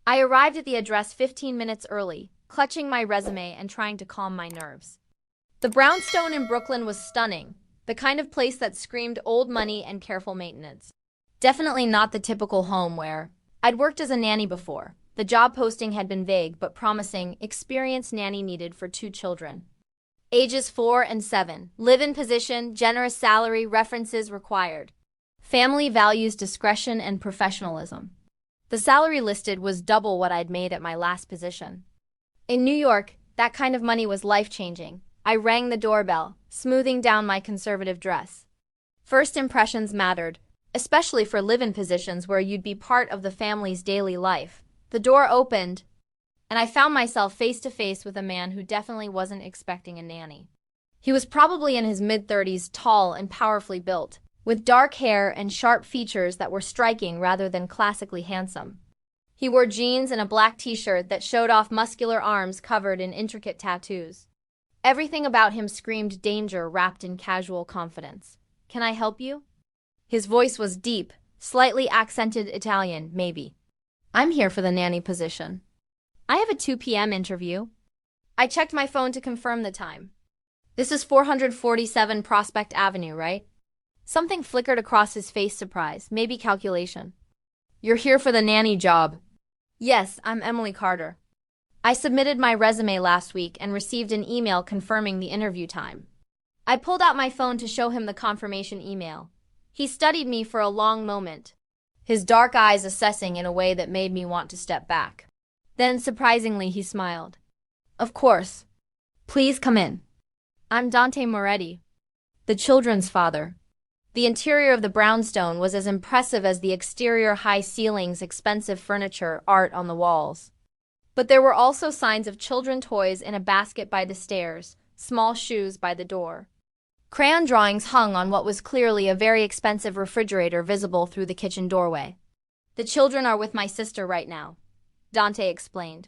I arrived at the address 15 minutes early, clutching my resume and trying to calm my nerves. The brownstone in Brooklyn was stunning, the kind of place that screamed old money and careful maintenance. Definitely not the typical home where I'd worked as a nanny before. The job posting had been vague but promising, experienced nanny needed for 2 children. Ages 4 and 7, live-in position, generous salary, references required. Family values discretion and professionalism. The salary listed was double what I'd made at my last position. In New York, that kind of money was life-changing. I rang the doorbell, smoothing down my conservative dress. First impressions mattered, especially for live-in positions where you'd be part of the family's daily life. The door opened, and I found myself face to face with a man who definitely wasn't expecting a nanny. He was probably in his mid-30s, tall and powerfully built, with dark hair and sharp features that were striking rather than classically handsome. He wore jeans and a black t-shirt that showed off muscular arms covered in intricate tattoos. Everything about him screamed danger wrapped in casual confidence. "Can I help you?" His voice was deep, slightly accented Italian, maybe. "I'm here for the nanny position. I have a 2 p.m. interview." I checked my phone to confirm the time. "This is 447 Prospect Avenue, right?" Something flickered across his face, surprise, maybe calculation. "You're here for the nanny job." "Yes, I'm Emily Carter. I submitted my resume last week and received an email confirming the interview time." I pulled out my phone to show him the confirmation email. He studied me for a long moment, his dark eyes assessing in a way that made me want to step back. Then, surprisingly, he smiled. "Of course. Please come in. I'm Dante Moretti, the children's father." The interior of the brownstone was as impressive as the exterior: high ceilings, expensive furniture, art on the walls. But there were also signs of children toys in a basket by the stairs, small shoes by the door. Crayon drawings hung on what was clearly a very expensive refrigerator visible through the kitchen doorway. "The children are with my sister right now," Dante explained,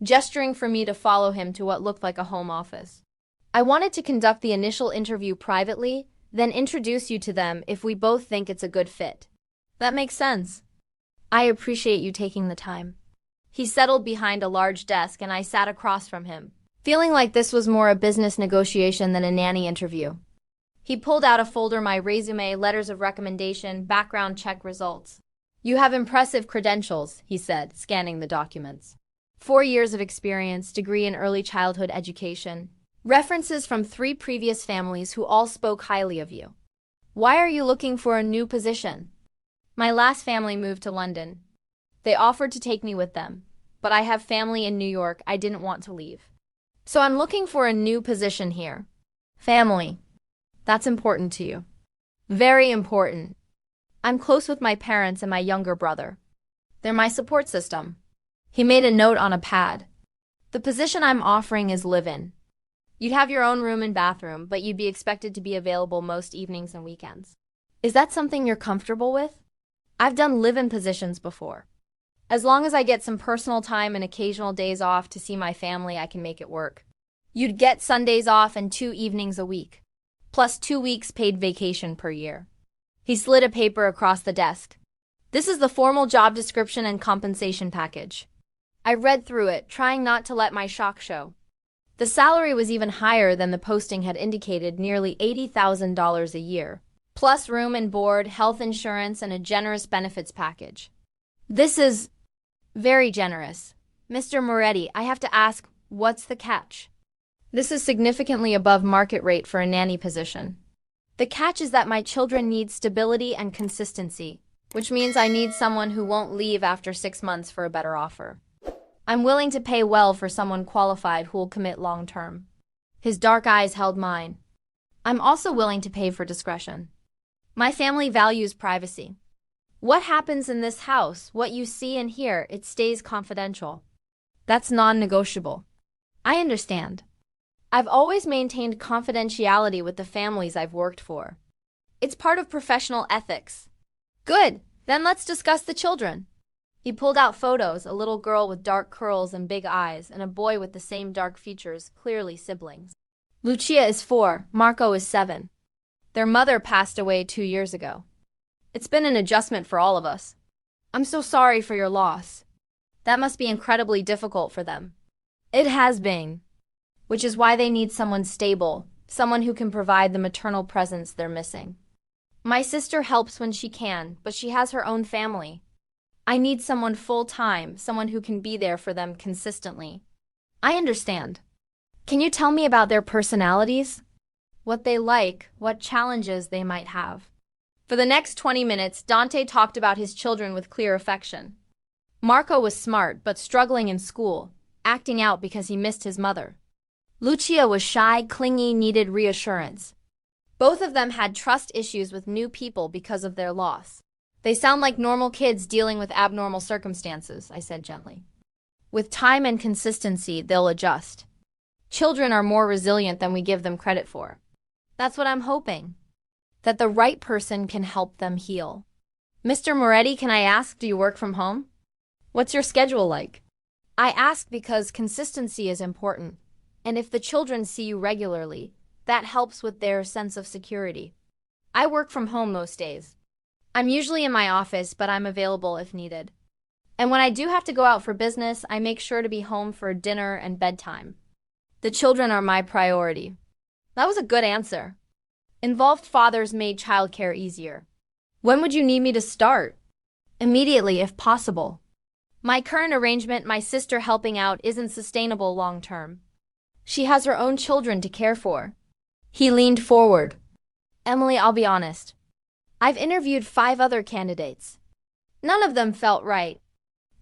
gesturing for me to follow him to what looked like a home office. "I wanted to conduct the initial interview privately, then introduce you to them if we both think it's a good fit." "That makes sense. I appreciate you taking the time." He settled behind a large desk and I sat across from him, feeling like this was more a business negotiation than a nanny interview. He pulled out a folder: my resume, letters of recommendation, background check results. "You have impressive credentials," he said, scanning the documents. 4 years of experience, degree in early childhood education, references from 3 previous families who all spoke highly of you. "Why are you looking for a new position?" "My last family moved to London. They offered to take me with them, but I have family in New York. I didn't want to leave. So I'm looking for a new position here." "Family. That's important to you." "Very important. I'm close with my parents and my younger brother. They're my support system." He made a note on a pad. "The position I'm offering is live-in. You'd have your own room and bathroom, but you'd be expected to be available most evenings and weekends. Is that something you're comfortable with?" "I've done live-in positions before. As long as I get some personal time and occasional days off to see my family, I can make it work. You'd get Sundays off and 2 evenings a week, plus 2 weeks paid vacation per year." He slid a paper across the desk. "This is the formal job description and compensation package." I read through it, trying not to let my shock show. The salary was even higher than the posting had indicated, nearly $80,000 a year, plus room and board, health insurance, and a generous benefits package. "This is very generous. Mr. Moretti, I have to ask, what's the catch?" "This is significantly above market rate for a nanny position. The catch is that my children need stability and consistency, which means I need someone who won't leave after 6 months for a better offer. I'm willing to pay well for someone qualified who will commit long-term." His dark eyes held mine. "I'm also willing to pay for discretion. My family values privacy. What happens in this house, what you see and hear, it stays confidential. That's non-negotiable." "I understand. I've always maintained confidentiality with the families I've worked for. It's part of professional ethics." "Good, then let's discuss the children." He pulled out photos: a little girl with dark curls and big eyes, and a boy with the same dark features, clearly siblings. "Lucia is 4, Marco is 7. Their mother passed away 2 years ago. It's been an adjustment for all of us. I'm so sorry for your loss." That must be incredibly difficult for them. It has been, which is why they need someone stable, someone who can provide the maternal presence they're missing. My sister helps when she can, but she has her own family. I need someone full-time, someone who can be there for them consistently. I understand. Can you tell me about their personalities? What they like, what challenges they might have. For the next 20 minutes, Dante talked about his children with clear affection. Marco was smart, but struggling in school, acting out because he missed his mother. Lucia was shy, clingy, needed reassurance. Both of them had trust issues with new people because of their loss. They sound like normal kids dealing with abnormal circumstances, I said gently. With time and consistency, they'll adjust. Children are more resilient than we give them credit for. That's what I'm hoping. That the right person can help them heal. Mr. Moretti, can I ask, do you work from home? What's your schedule like? I ask because consistency is important, and if the children see you regularly, that helps with their sense of security. I work from home most days. I'm usually in my office, but I'm available if needed. And when I do have to go out for business, I make sure to be home for dinner and bedtime. The children are my priority. That was a good answer. Involved fathers made childcare easier. When would you need me to start? Immediately, if possible. My current arrangement, my sister helping out, isn't sustainable long term. She has her own children to care for. He leaned forward. Emily, I'll be honest. I've interviewed 5 other candidates. None of them felt right.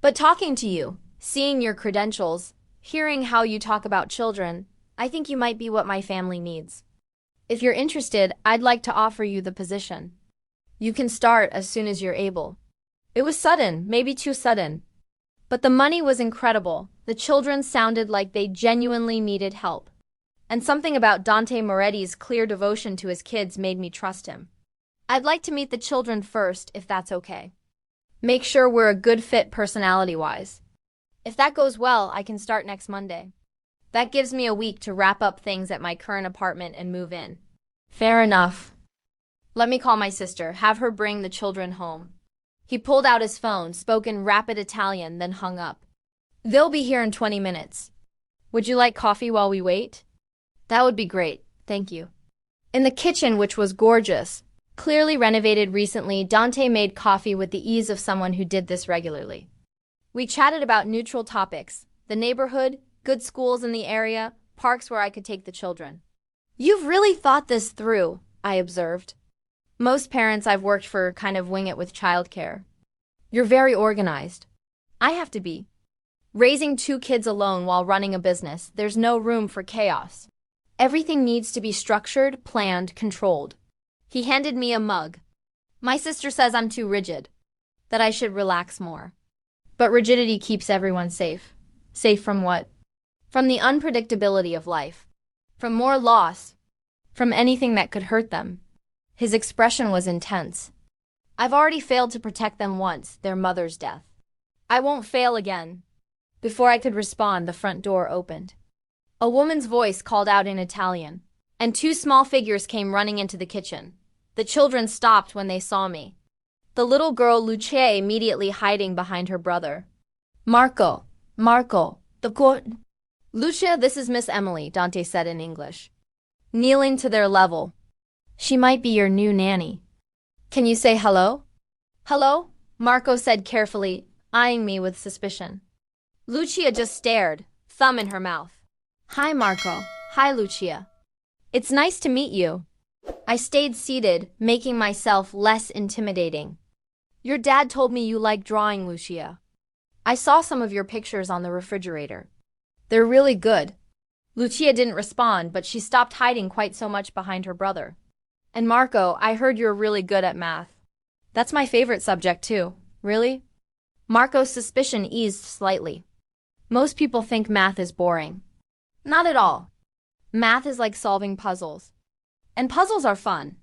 But talking to you, seeing your credentials, hearing how you talk about children, I think you might be what my family needs. If you're interested, I'd like to offer you the position. You can start as soon as you're able. It was sudden, maybe too sudden. But the money was incredible. The children sounded like they genuinely needed help. And something about Dante Moretti's clear devotion to his kids made me trust him. I'd like to meet the children first, if that's okay. Make sure we're a good fit personality-wise. If that goes well, I can start next Monday. That gives me a week to wrap up things at my current apartment and move in. Fair enough. Let me call my sister, have her bring the children home. He pulled out his phone, spoke in rapid Italian, then hung up. They'll be here in 20 minutes. Would you like coffee while we wait? That would be great, thank you. In the kitchen, which was gorgeous, clearly renovated recently, Dante made coffee with the ease of someone who did this regularly. We chatted about neutral topics, the neighborhood, good schools in the area, parks where I could take the children. You've really thought this through, I observed. Most parents I've worked for kind of wing it with childcare. You're very organized. I have to be. Raising 2 kids alone while running a business, there's no room for chaos. Everything needs to be structured, planned, controlled. He handed me a mug. My sister says I'm too rigid, that I should relax more. But rigidity keeps everyone safe. Safe from what? From the unpredictability of life. From more loss. From anything that could hurt them. His expression was intense. I've already failed to protect them once, their mother's death. I won't fail again. Before I could respond, the front door opened. A woman's voice called out in Italian, and 2 small figures came running into the kitchen. The children stopped when they saw me. The little girl Lucia immediately hiding behind her brother. Marco, the court. Lucia, this is Miss Emily, Dante said in English. Kneeling to their level. She might be your new nanny. Can you say hello? Hello? Marco said carefully, eyeing me with suspicion. Lucia just stared, thumb in her mouth. Hi, Marco. Hi, Lucia. It's nice to meet you. I stayed seated, making myself less intimidating. Your dad told me you like drawing, Lucia. I saw some of your pictures on the refrigerator. They're really good. Lucia didn't respond, but she stopped hiding quite so much behind her brother. And Marco, I heard you're really good at math. That's my favorite subject too. Really? Marco's suspicion eased slightly. Most people think math is boring. Not at all. Math is like solving puzzles. And puzzles are fun.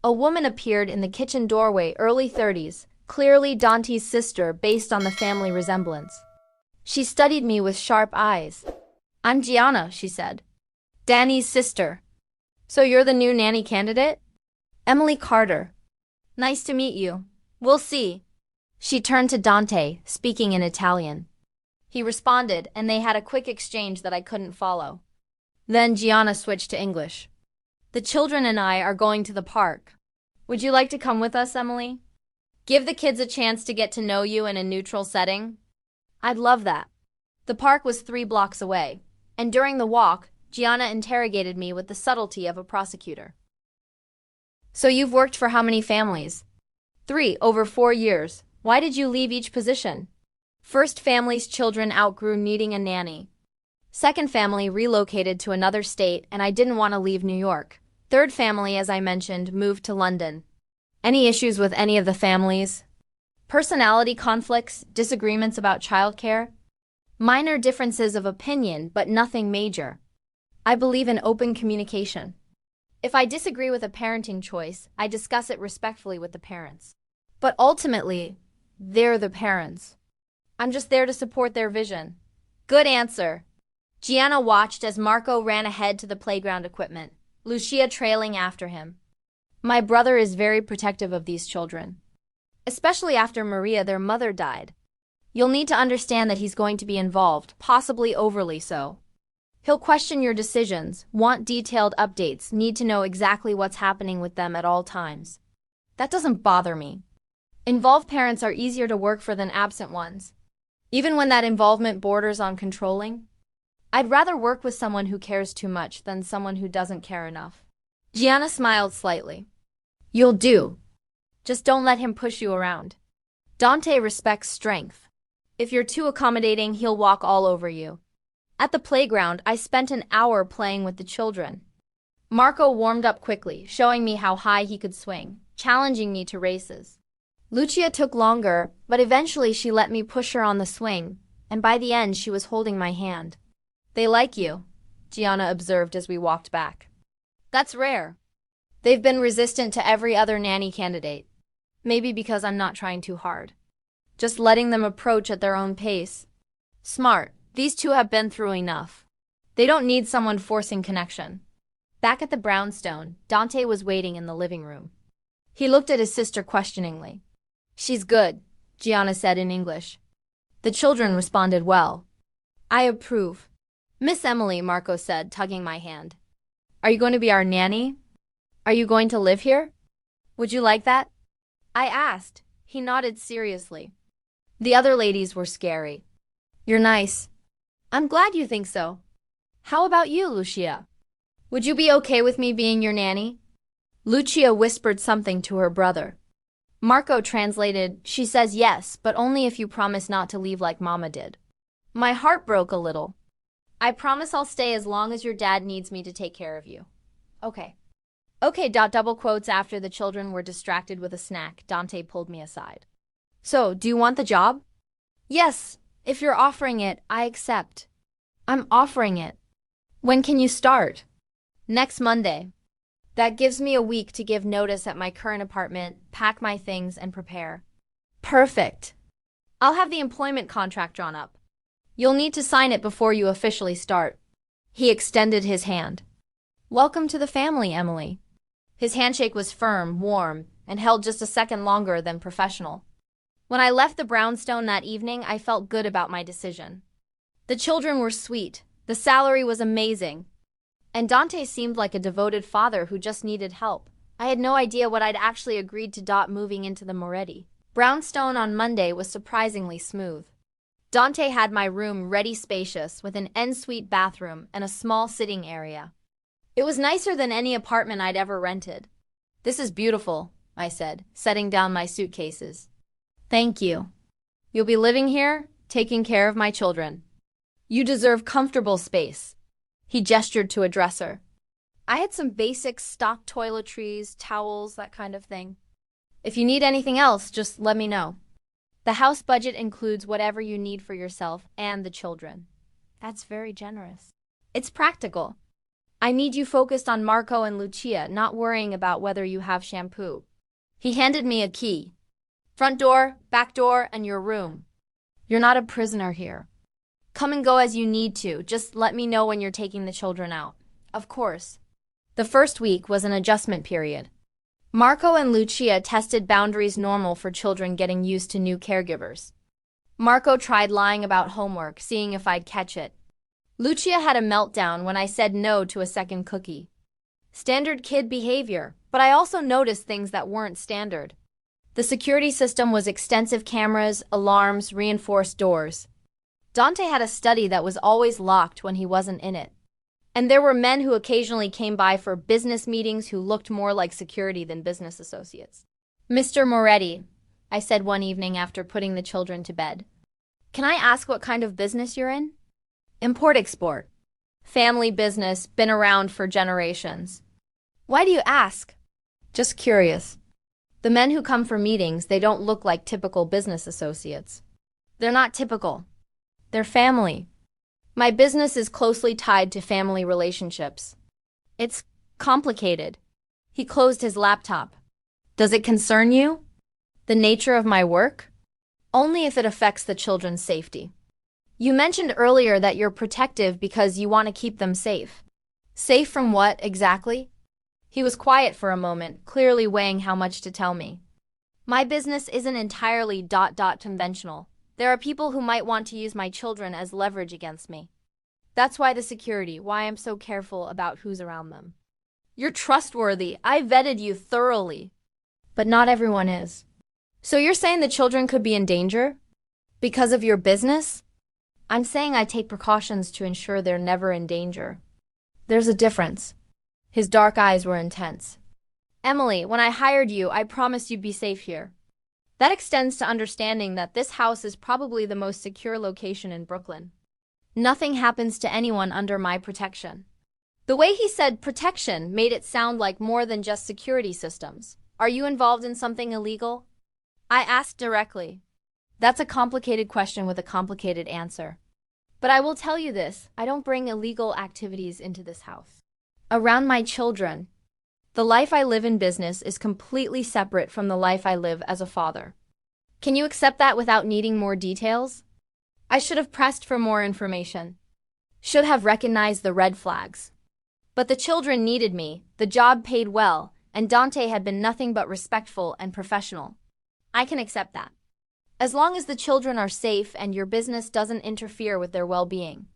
A woman appeared in the kitchen doorway, early 30s, clearly Dante's sister based on the family resemblance. She studied me with sharp eyes. I'm Gianna, she said. Danny's sister. So you're the new nanny candidate? Emily Carter. Nice to meet you. We'll see. She turned to Dante, speaking in Italian. He responded, and they had a quick exchange that I couldn't follow. Then Gianna switched to English. The children and I are going to the park. Would you like to come with us, Emily? Give the kids a chance to get to know you in a neutral setting? I'd love that. The park was 3 blocks away, and during the walk, Gianna interrogated me with the subtlety of a prosecutor. So you've worked for how many families? 3 over 4 years. Why did you leave each position? First family's children outgrew needing a nanny. Second family relocated to another state and I didn't want to leave New York. Third family, as I mentioned, moved to London. Any issues with any of the families? Personality conflicts, disagreements about childcare? Minor differences of opinion, but nothing major. I believe in open communication. If I disagree with a parenting choice, I discuss it respectfully with the parents. But ultimately, they're the parents. I'm just there to support their vision. Good answer. Gianna watched as Marco ran ahead to the playground equipment, Lucia trailing after him. My brother is very protective of these children. Especially after Maria, their mother, died. You'll need to understand that he's going to be involved, possibly overly so. He'll question your decisions, want detailed updates, need to know exactly what's happening with them at all times. That doesn't bother me. Involved parents are easier to work for than absent ones. Even when that involvement borders on controlling. I'd rather work with someone who cares too much than someone who doesn't care enough. Gianna smiled slightly. You'll do. Just don't let him push you around. Dante respects strength. If you're too accommodating, he'll walk all over you. At the playground, I spent an hour playing with the children. Marco warmed up quickly, showing me how high he could swing, challenging me to races. Lucia took longer, but eventually she let me push her on the swing, and by the end she was holding my hand. They like you, Gianna observed as we walked back. That's rare. They've been resistant to every other nanny candidate. Maybe because I'm not trying too hard. Just letting them approach at their own pace. Smart. These two have been through enough. They don't need someone forcing connection. Back at the brownstone, Dante was waiting in the living room. He looked at his sister questioningly. She's good, Gianna said in English. The children responded well. I approve. Miss Emily, Marco said, tugging my hand. Are you going to be our nanny? Are you going to live here? Would you like that? I asked. He nodded seriously. The other ladies were scary. You're nice. I'm glad you think so. How about you, Lucia? Would you be okay with me being your nanny? Lucia whispered something to her brother. Marco translated, she says yes, but only if you promise not to leave like Mama did. My heart broke a little. I promise I'll stay as long as your dad needs me to take care of you. Okay. Okay, double quotes after the children were distracted with a snack, Dante pulled me aside. So, do you want the job? Yes, if you're offering it, I accept. I'm offering it. When can you start? Next Monday. That gives me a week to give notice at my current apartment, pack my things, and prepare. Perfect. I'll have the employment contract drawn up. You'll need to sign it before you officially start. He extended his hand. Welcome to the family, Emily. His handshake was firm, warm, and held just a second longer than professional. When I left the brownstone that evening, I felt good about my decision. The children were sweet, the salary was amazing, and Dante seemed like a devoted father who just needed help. I had no idea what I'd actually agreed to. Moving into the Moretti brownstone on Monday was surprisingly smooth. Dante had my room ready, spacious, with an ensuite bathroom and a small sitting area. It was nicer than any apartment I'd ever rented. This is beautiful, I said, setting down my suitcases. Thank you. You'll be living here, taking care of my children. You deserve comfortable space. He gestured to a dresser. I had some basic stock toiletries, towels, that kind of thing. If you need anything else, just let me know. The house budget includes whatever you need for yourself and the children. That's very generous. It's practical. I need you focused on Marco and Lucia, not worrying about whether you have shampoo. He handed me a key. Front door, back door, and your room. You're not a prisoner here. Come and go as you need to. Just let me know when you're taking the children out. Of course. The first week was an adjustment period. Marco and Lucia tested boundaries normal for children getting used to new caregivers. Marco tried lying about homework, seeing if I'd catch it. Lucia had a meltdown when I said no to a second cookie. Standard kid behavior, but I also noticed things that weren't standard. The security system was extensive cameras, alarms, reinforced doors. Dante had a study that was always locked when he wasn't in it. And there were men who occasionally came by for business meetings who looked more like security than business associates. "Mr. Moretti," I said one evening after putting the children to bed, "can I ask what kind of business you're in?" "Import-export. Family business, been around for generations." "Why do you ask?" "Just curious. The men who come for meetings, they don't look like typical business associates." "They're not typical. They're family. My business is closely tied to family relationships. It's complicated." He closed his laptop. "Does it concern you? The nature of my work?" "Only if it affects the children's safety." "You mentioned earlier that you're protective because you want to keep them safe." "Safe from what, exactly?" He was quiet for a moment, clearly weighing how much to tell me. "My business isn't entirely conventional. There are people who might want to use my children as leverage against me. That's why the security, why I'm so careful about who's around them." "You're trustworthy. I vetted you thoroughly." "But not everyone is." "So you're saying the children could be in danger? Because of your business?" "I'm saying I take precautions to ensure they're never in danger." "There's a difference." His dark eyes were intense. "Emily, when I hired you, I promised you'd be safe here. That extends to understanding that this house is probably the most secure location in Brooklyn. Nothing happens to anyone under my protection." The way he said protection made it sound like more than just security systems. "Are you involved in something illegal?" I asked directly. "That's a complicated question with a complicated answer. But I will tell you this, I don't bring illegal activities into this house. Around my children. The life I live in business is completely separate from the life I live as a father." "Can you accept that without needing more details?" I should have pressed for more information. Should have recognized the red flags. But the children needed me, the job paid well, and Dante had been nothing but respectful and professional. I can accept that. As long as the children are safe and your business doesn't interfere with their well-being.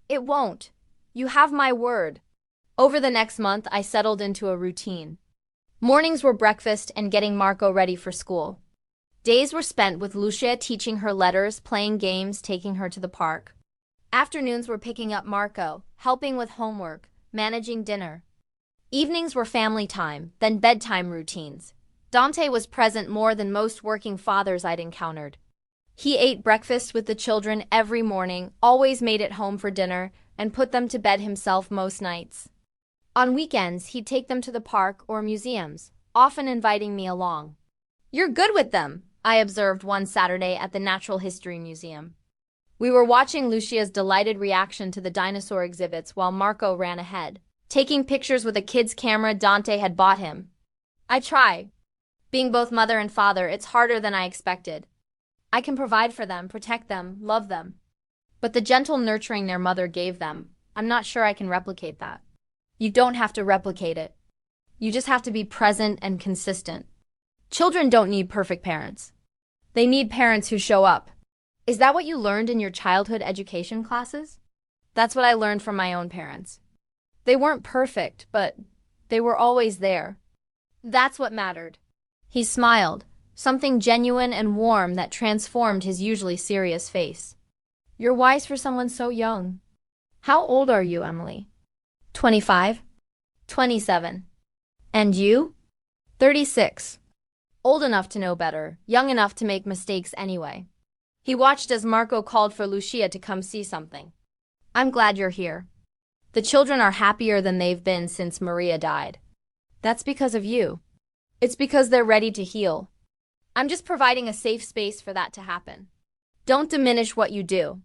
It won't. You have my word. Over the next month, I settled into a routine. Mornings were breakfast and getting Marco ready for school. Days were spent with Lucia teaching her letters, playing games, taking her to the park. Afternoons were picking up Marco, helping with homework, managing dinner. Evenings were family time, then bedtime routines. Dante was present more than most working fathers I'd encountered. He ate breakfast with the children every morning, always made it home for dinner, and put them to bed himself most nights. On weekends, he'd take them to the park or museums, often inviting me along. "You're good with them," I observed one Saturday at the Natural History Museum. We were watching Lucia's delighted reaction to the dinosaur exhibits while Marco ran ahead, taking pictures with a kid's camera Dante had bought him. I try. Being both mother and father, it's harder than I expected. I can provide for them, protect them, love them. But the gentle nurturing their mother gave them, I'm not sure I can replicate that. You don't have to replicate it. You just have to be present and consistent. Children don't need perfect parents. They need parents who show up. Is that what you learned in your childhood education classes? That's what I learned from my own parents. They weren't perfect, but they were always there. That's what mattered. He smiled, something genuine and warm that transformed his usually serious face. You're wise for someone so young. How old are you, Emily? 25. 27. And you? 36. Old enough to know better, young enough to make mistakes anyway. He watched as Marco called for Lucia to come see something. I'm glad you're here. The children are happier than they've been since Maria died. That's because of you. It's because they're ready to heal. I'm just providing a safe space for that to happen. Don't diminish what you do.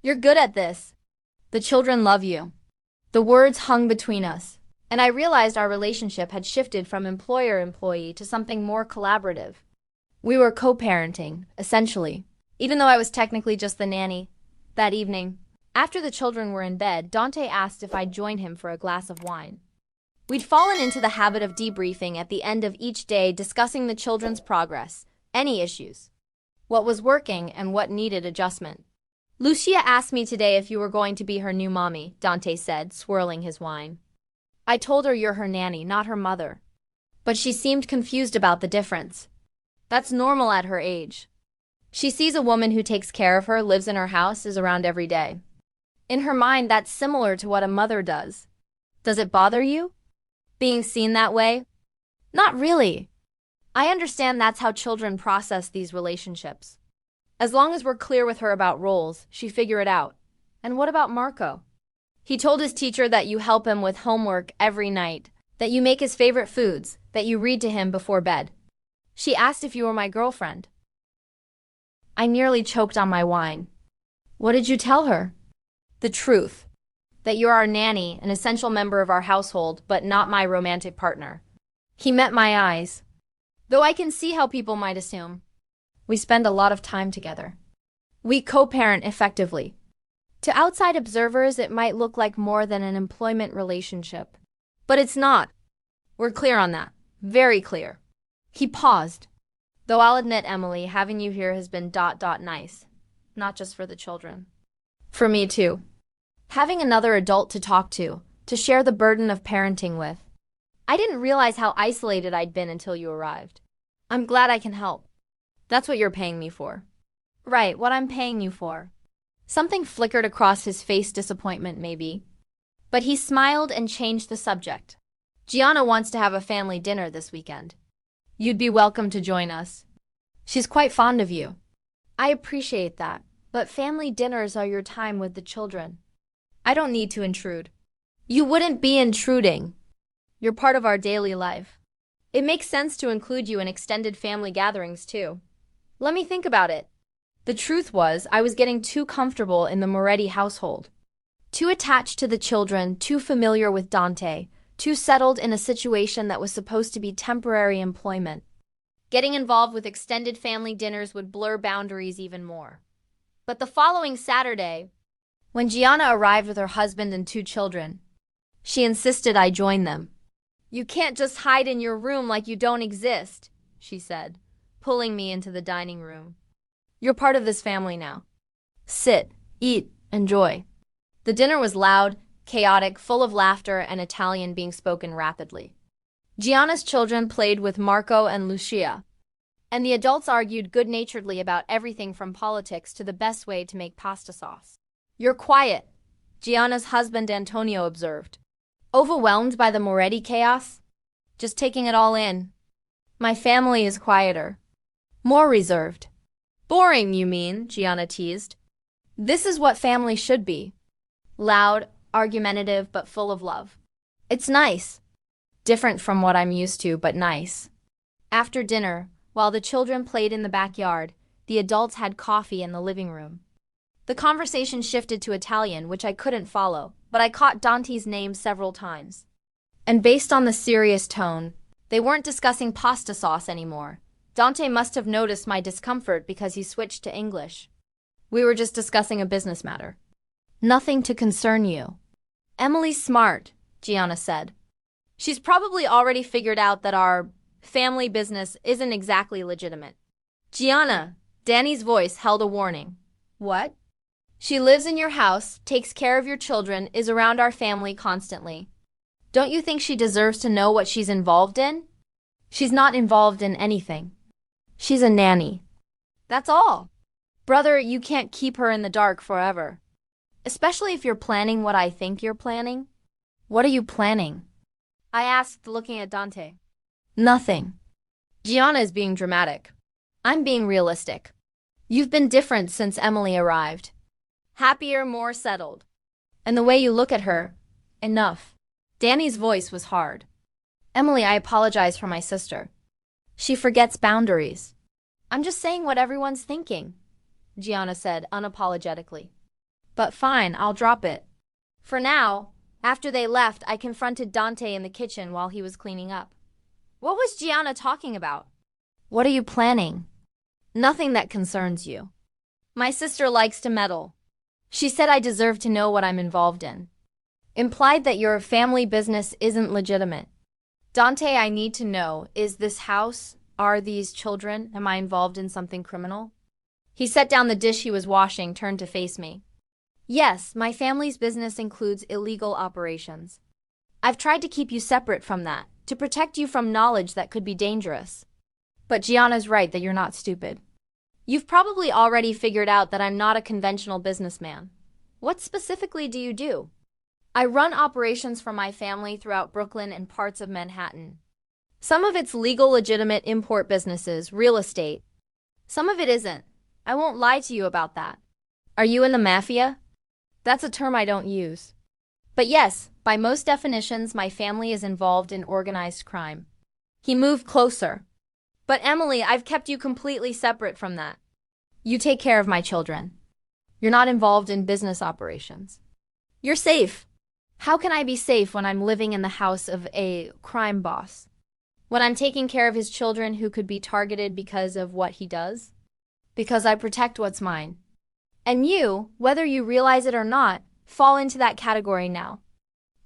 You're good at this. The children love you. The words hung between us, and I realized our relationship had shifted from employer-employee to something more collaborative. We were co-parenting, essentially, even though I was technically just the nanny. That evening, after the children were in bed, Dante asked if I'd join him for a glass of wine. We'd fallen into the habit of debriefing at the end of each day, discussing the children's progress, any issues. what was working and what needed adjustment. Lucia asked me today if you were going to be her new mommy, Dante said, swirling his wine. I told her you're her nanny, not her mother. But she seemed confused about the difference. That's normal at her age. She sees a woman who takes care of her, lives in her house, is around every day. In her mind, that's similar to what a mother does. Does it bother you? Being seen that way? Not really. I understand that's how children process these relationships. As long as we're clear with her about roles, she figure it out. And what about Marco? He told his teacher that you help him with homework every night, that you make his favorite foods, that you read to him before bed. She asked if you were my girlfriend. I nearly choked on my wine. What did you tell her? The truth. That you're our nanny, an essential member of our household, but not my romantic partner. He met my eyes. Though I can see how people might assume. We spend a lot of time together. We co-parent effectively. To outside observers, it might look like more than an employment relationship. But it's not. We're clear on that. Very clear. He paused. Though I'll admit, Emily, having you here has been nice. Not just for the children. For me too. Having another adult to talk to share the burden of parenting with. I didn't realize how isolated I'd been until you arrived. I'm glad I can help. That's what you're paying me for. Right, what I'm paying you for. Something flickered across his face, disappointment maybe. But he smiled and changed the subject. Gianna wants to have a family dinner this weekend. You'd be welcome to join us. She's quite fond of you. I appreciate that, but family dinners are your time with the children. I don't need to intrude. You wouldn't be intruding. You're part of our daily life. It makes sense to include you in extended family gatherings too. Let me think about it. The truth was, I was getting too comfortable in the Moretti household. Too attached to the children, too familiar with Dante, too settled in a situation that was supposed to be temporary employment. Getting involved with extended family dinners would blur boundaries even more. But the following Saturday, when Gianna arrived with her husband and 2 children, she insisted I join them. You can't just hide in your room like you don't exist, she said, pulling me into the dining room. You're part of this family now. Sit, eat, enjoy. The dinner was loud, chaotic, full of laughter and Italian being spoken rapidly. Gianna's children played with Marco and Lucia, and the adults argued good-naturedly about everything from politics to the best way to make pasta sauce. You're quiet, Gianna's husband Antonio observed. Overwhelmed by the Moretti chaos? Just taking it all in. My family is quieter. More reserved. Boring, you mean, Gianna teased. This is what family should be. Loud, argumentative, but full of love. It's nice. Different from what I'm used to, but nice. After dinner, while the children played in the backyard, the adults had coffee in the living room. The conversation shifted to Italian, which I couldn't follow, but I caught Dante's name several times. And based on the serious tone, they weren't discussing pasta sauce anymore. Dante must have noticed my discomfort because he switched to English. We were just discussing a business matter. Nothing to concern you. Emily's smart, Gianna said. She's probably already figured out that our family business isn't exactly legitimate. Gianna, Danny's voice held a warning. What? She lives in your house, takes care of your children, is around our family constantly. Don't you think she deserves to know what she's involved in? She's not involved in anything. She's a nanny. That's all. Brother, you can't keep her in the dark forever. Especially if you're planning what I think you're planning. What are you planning? I asked, looking at Dante. Nothing. Gianna is being dramatic. I'm being realistic. You've been different since Emily arrived. Happier, more settled. And the way you look at her, enough. Danny's voice was hard. Emily, I apologize for my sister. She forgets boundaries. I'm just saying what everyone's thinking, Gianna said unapologetically. But fine, I'll drop it. For now, after they left, I confronted Dante in the kitchen while he was cleaning up. What was Gianna talking about? What are you planning? Nothing that concerns you. My sister likes to meddle. She said I deserve to know what I'm involved in. Implied that your family business isn't legitimate. Dante, I need to know, is this house, are these children, am I involved in something criminal? He set down the dish he was washing, turned to face me. Yes, my family's business includes illegal operations. I've tried to keep you separate from that, to protect you from knowledge that could be dangerous. But Gianna's right that you're not stupid. You've probably already figured out that I'm not a conventional businessman. What specifically do you do? I run operations for my family throughout Brooklyn and parts of Manhattan. Some of it's legal, legitimate import businesses, real estate. Some of it isn't. I won't lie to you about that. Are you in the Mafia? That's a term I don't use. But yes, by most definitions, my family is involved in organized crime. He moved closer. But Emily, I've kept you completely separate from that. You take care of my children. You're not involved in business operations. You're safe. How can I be safe when I'm living in the house of a crime boss? When I'm taking care of his children who could be targeted because of what he does? Because I protect what's mine. And you, whether you realize it or not, fall into that category now.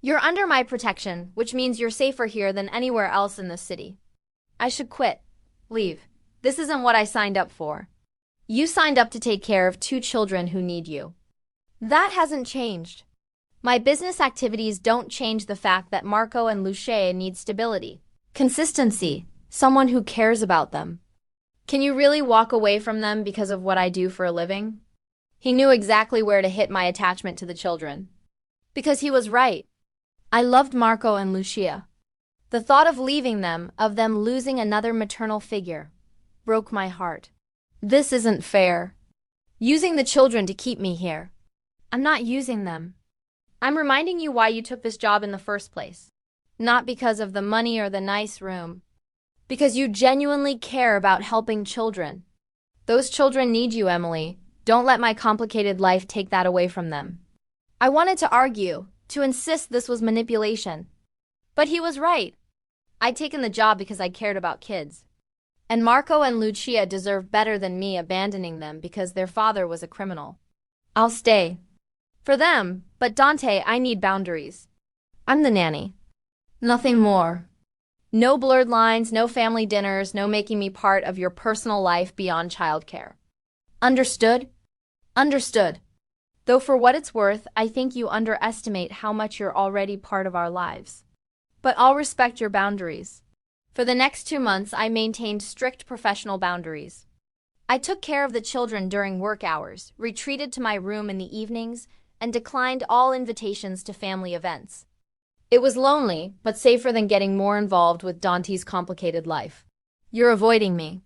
You're under my protection, which means you're safer here than anywhere else in this city. I should quit. Leave. This isn't what I signed up for. You signed up to take care of 2 children who need you. That hasn't changed. My business activities don't change the fact that Marco and Lucia need stability, consistency, someone who cares about them. Can you really walk away from them because of what I do for a living? He knew exactly where to hit my attachment to the children. Because he was right. I loved Marco and Lucia. The thought of leaving them, of them losing another maternal figure, broke my heart. This isn't fair. Using the children to keep me here. I'm not using them. I'm reminding you why you took this job in the first place. Not because of the money or the nice room. Because you genuinely care about helping children. Those children need you, Emily. Don't let my complicated life take that away from them. I wanted to argue, to insist this was manipulation. But he was right. I'd taken the job because I cared about kids. And Marco and Lucia deserve better than me abandoning them because their father was a criminal. I'll stay. For them, but Dante, I need boundaries. I'm the nanny. Nothing more. No blurred lines, no family dinners, no making me part of your personal life beyond childcare. Understood? Understood. Though for what it's worth, I think you underestimate how much you're already part of our lives. But I'll respect your boundaries. For the next 2 months, I maintained strict professional boundaries. I took care of the children during work hours, retreated to my room in the evenings, and declined all invitations to family events. It was lonely, but safer than getting more involved with Dante's complicated life. You're avoiding me,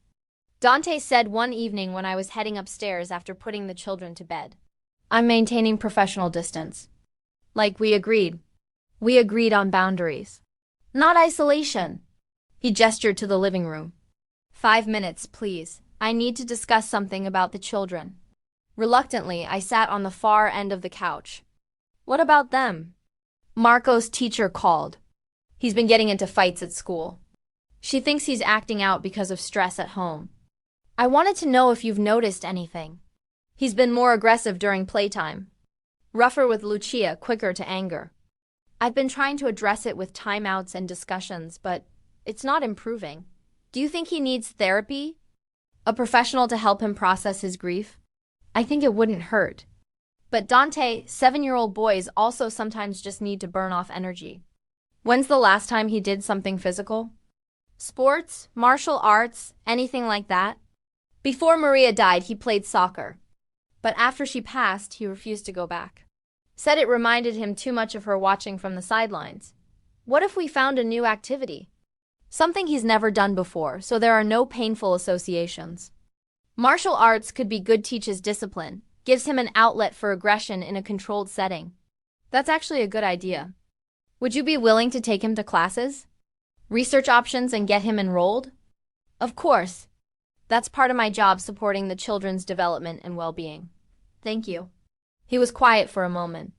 Dante said one evening when I was heading upstairs after putting the children to bed. I'm maintaining professional distance. Like we agreed. We agreed on boundaries. Not isolation. He gestured to the living room. 5 minutes, please. I need to discuss something about the children. Reluctantly, I sat on the far end of the couch. What about them? Marco's teacher called. He's been getting into fights at school. She thinks he's acting out because of stress at home. I wanted to know if you've noticed anything. He's been more aggressive during playtime. Rougher with Lucia, quicker to anger. I've been trying to address it with timeouts and discussions, but it's not improving. Do you think he needs therapy? A professional to help him process his grief? I think it wouldn't hurt. But Dante, 7-year-old boys also sometimes just need to burn off energy. When's the last time he did something physical? Sports, martial arts, anything like that? Before Maria died, he played soccer. But after she passed, he refused to go back. Said it reminded him too much of her watching from the sidelines. What if we found a new activity? Something he's never done before, so there are no painful associations. Martial arts could be good, teaches discipline, gives him an outlet for aggression in a controlled setting. That's actually a good idea. Would you be willing to take him to classes? Research options and get him enrolled? Of course. That's part of my job, supporting the children's development and well-being. Thank you. He was quiet for a moment.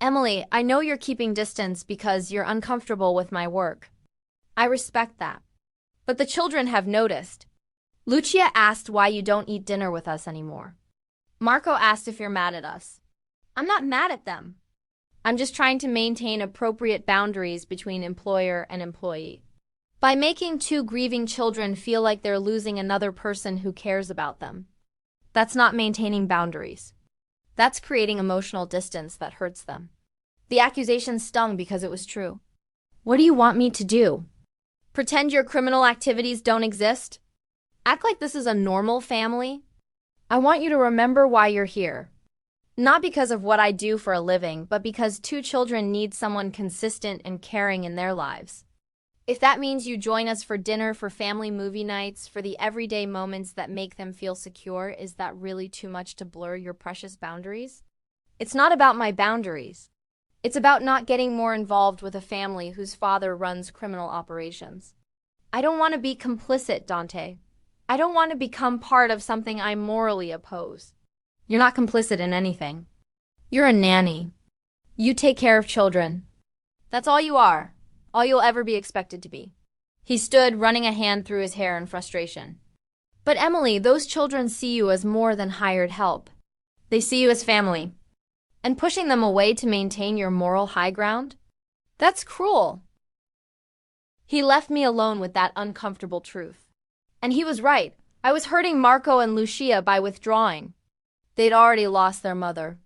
Emily, I know you're keeping distance because you're uncomfortable with my work. I respect that. But the children have noticed. Lucia asked why you don't eat dinner with us anymore. Marco asked if you're mad at us. I'm not mad at them. I'm just trying to maintain appropriate boundaries between employer and employee. By making 2 grieving children feel like they're losing another person who cares about them. That's not maintaining boundaries. That's creating emotional distance that hurts them. The accusation stung because it was true. What do you want me to do? Pretend your criminal activities don't exist? Act like this is a normal family? I want you to remember why you're here. Not because of what I do for a living, but because two children need someone consistent and caring in their lives. If that means you join us for dinner, for family movie nights, for the everyday moments that make them feel secure, is that really too much to blur your precious boundaries? It's not about my boundaries. It's about not getting more involved with a family whose father runs criminal operations. I don't want to be complicit, Dante. I don't want to become part of something I morally oppose. You're not complicit in anything. You're a nanny. You take care of children. That's all you are. All you'll ever be expected to be. He stood, running a hand through his hair in frustration. But Emily, those children see you as more than hired help. They see you as family. And pushing them away to maintain your moral high ground? That's cruel. He left me alone with that uncomfortable truth. And he was right. I was hurting Marco and Lucia by withdrawing. They'd already lost their mother.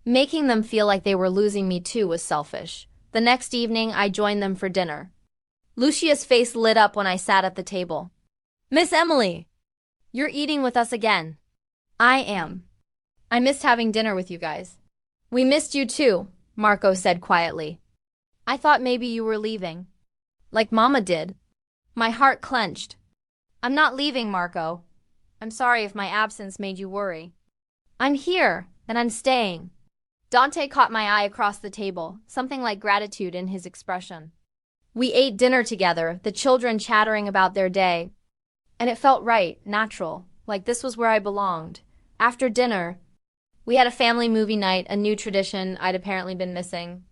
Making them feel like they were losing me too was selfish. The next evening, I joined them for dinner. Lucia's face lit up when I sat at the table. Miss Emily, you're eating with us again. I am. I missed having dinner with you guys. We missed you too, Marco said quietly. I thought maybe you were leaving. Like Mama did. My heart clenched. I'm not leaving, Marco. I'm sorry if my absence made you worry. I'm here, and I'm staying. Dante caught my eye across the table, something like gratitude in his expression. We ate dinner together, the children chattering about their day. And it felt right, natural, like this was where I belonged. After dinner, we had a family movie night, a new tradition I'd apparently been missing.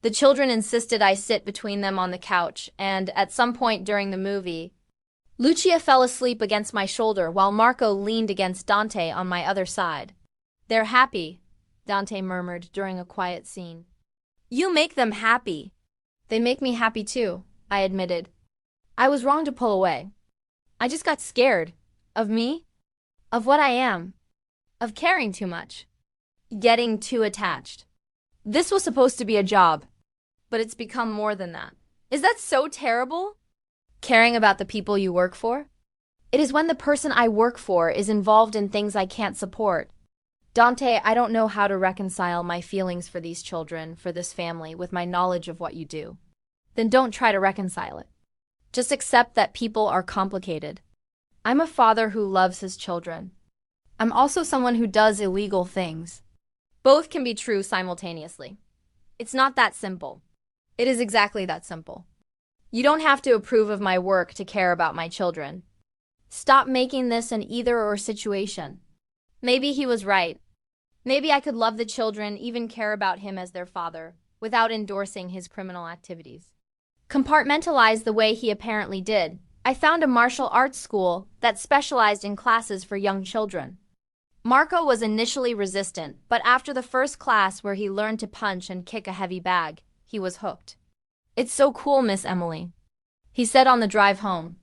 The children insisted I sit between them on the couch, and at some point during the movie, Lucia fell asleep against my shoulder while Marco leaned against Dante on my other side. They're happy, Dante murmured during a quiet scene. You make them happy. They make me happy too, I admitted. I was wrong to pull away. I just got scared. Of me? Of what I am. Of caring too much. Getting too attached. This was supposed to be a job, but it's become more than that. Is that so terrible? Caring about the people you work for? It is when the person I work for is involved in things I can't support. Dante, I don't know how to reconcile my feelings for these children, for this family, with my knowledge of what you do. Then don't try to reconcile it. Just accept that people are complicated. I'm a father who loves his children. I'm also someone who does illegal things. Both can be true simultaneously. It's not that simple. It is exactly that simple. You don't have to approve of my work to care about my children. Stop making this an either-or situation. Maybe he was right. Maybe I could love the children, even care about him as their father, without endorsing his criminal activities. Compartmentalize the way he apparently did. I found a martial arts school that specialized in classes for young children. Marco was initially resistant, but after the first class where he learned to punch and kick a heavy bag, he was hooked. It's so cool, Miss Emily, he said on the drive home.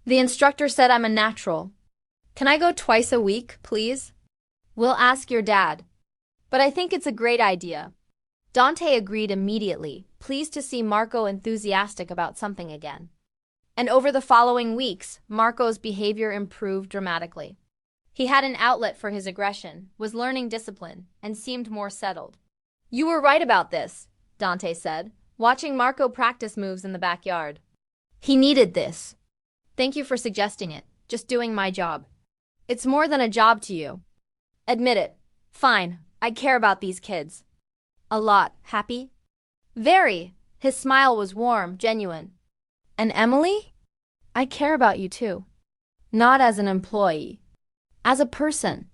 The instructor said I'm a natural. Can I go twice a week, please? We'll ask your dad. But I think it's a great idea. Dante agreed immediately, pleased to see Marco enthusiastic about something again. And over the following weeks, Marco's behavior improved dramatically. He had an outlet for his aggression, was learning discipline, and seemed more settled. You were right about this, Dante said, watching Marco practice moves in the backyard. He needed this. Thank you for suggesting it. Just doing my job. It's more than a job to you. Admit it. Fine. I care about these kids. A lot. Happy? Very. His smile was warm, genuine. And Emily? I care about you too. Not as an employee. As a person.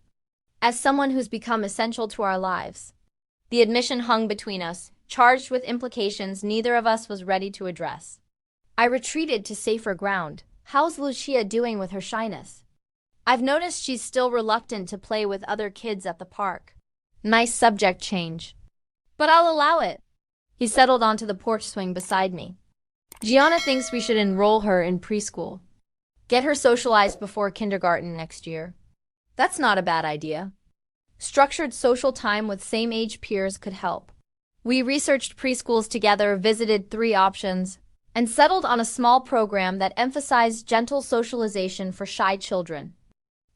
As someone who's become essential to our lives. The admission hung between us, charged with implications neither of us was ready to address. I retreated to safer ground. How's Lucia doing with her shyness? I've noticed she's still reluctant to play with other kids at the park. Nice subject change. But I'll allow it. He settled onto the porch swing beside me. Gianna thinks we should enroll her in preschool. Get her socialized before kindergarten next year. That's not a bad idea. Structured social time with same-age peers could help. We researched preschools together, visited 3 options, and settled on a small program that emphasized gentle socialization for shy children.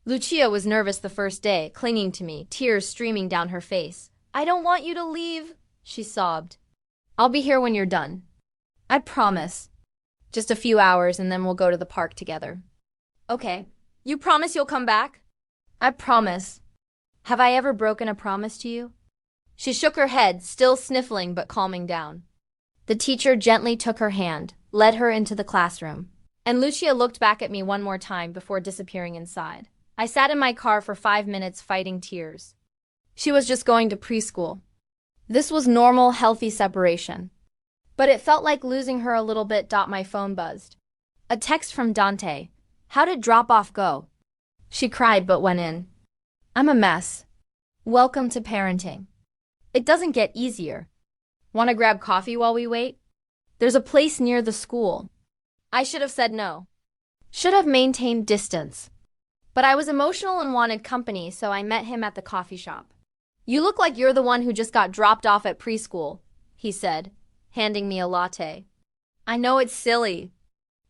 Lucia was nervous the first day, clinging to me, tears streaming down her face. "I don't want you to leave," she sobbed. "I'll be here when you're done. I promise. Just a few hours and then we'll go to the park together." "Okay. You promise you'll come back?" "I promise. Have I ever broken a promise to you?" She shook her head, still sniffling but calming down. The teacher gently took her hand, led her into the classroom, and Lucia looked back at me one more time before disappearing inside. I sat in my car for 5 minutes fighting tears. She was just going to preschool. This was normal, healthy separation. But it felt like losing her a little bit. My phone buzzed. A text from Dante. "How did drop-off go?" She cried but went in. "I'm a mess. Welcome to parenting. It doesn't get easier. Want to grab coffee while we wait? There's a place near the school." I should have said no. Should have maintained distance. But I was emotional and wanted company, so I met him at the coffee shop. "You look like you're the one who just got dropped off at preschool," he said, handing me a latte. "I know it's silly.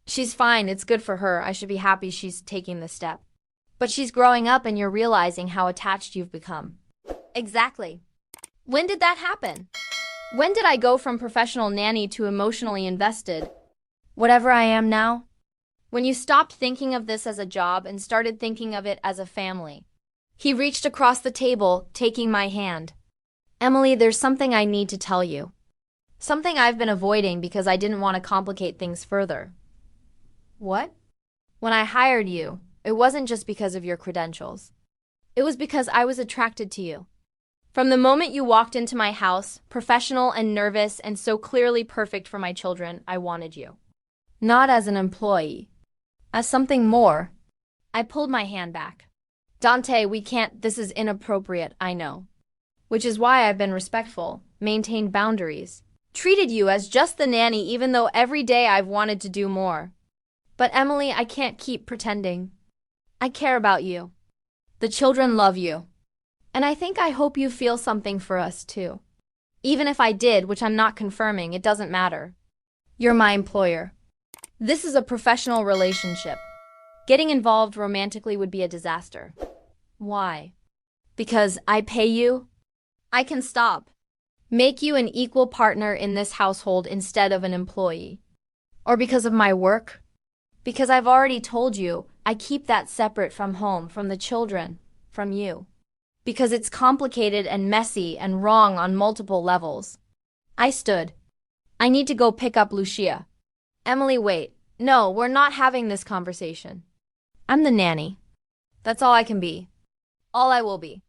She's fine, it's good for her. I should be happy she's taking this step. But she's growing up and you're realizing how attached you've become." Exactly. When did that happen? When did I go from professional nanny to emotionally invested? Whatever I am now? When you stopped thinking of this as a job and started thinking of it as a family. He reached across the table, taking my hand. "Emily, there's something I need to tell you. Something I've been avoiding because I didn't want to complicate things further." "What?" "When I hired you, it wasn't just because of your credentials. It was because I was attracted to you. From the moment you walked into my house, professional and nervous and so clearly perfect for my children, I wanted you. Not as an employee. As something more." I pulled my hand back. "Dante, we can't. This is inappropriate, I know. Which is why I've been respectful, maintained boundaries, treated you as just the nanny even though every day I've wanted to do more. But Emily, I can't keep pretending. I care about you. The children love you. And I hope you feel something for us too. Even if I did, which I'm not confirming, it doesn't matter. You're my employer. This is a professional relationship. Getting involved romantically would be a disaster." "Why?" "Because I pay you. I can stop. Make you an equal partner in this household instead of an employee. Or because of my work. Because I've already told you, I keep that separate from home, from the children, from you. Because it's complicated and messy and wrong on multiple levels." I stood. "I need to go pick up Lucia." "Emily, wait. No, we're not having this conversation. I'm the nanny. That's all I can be. All I will be."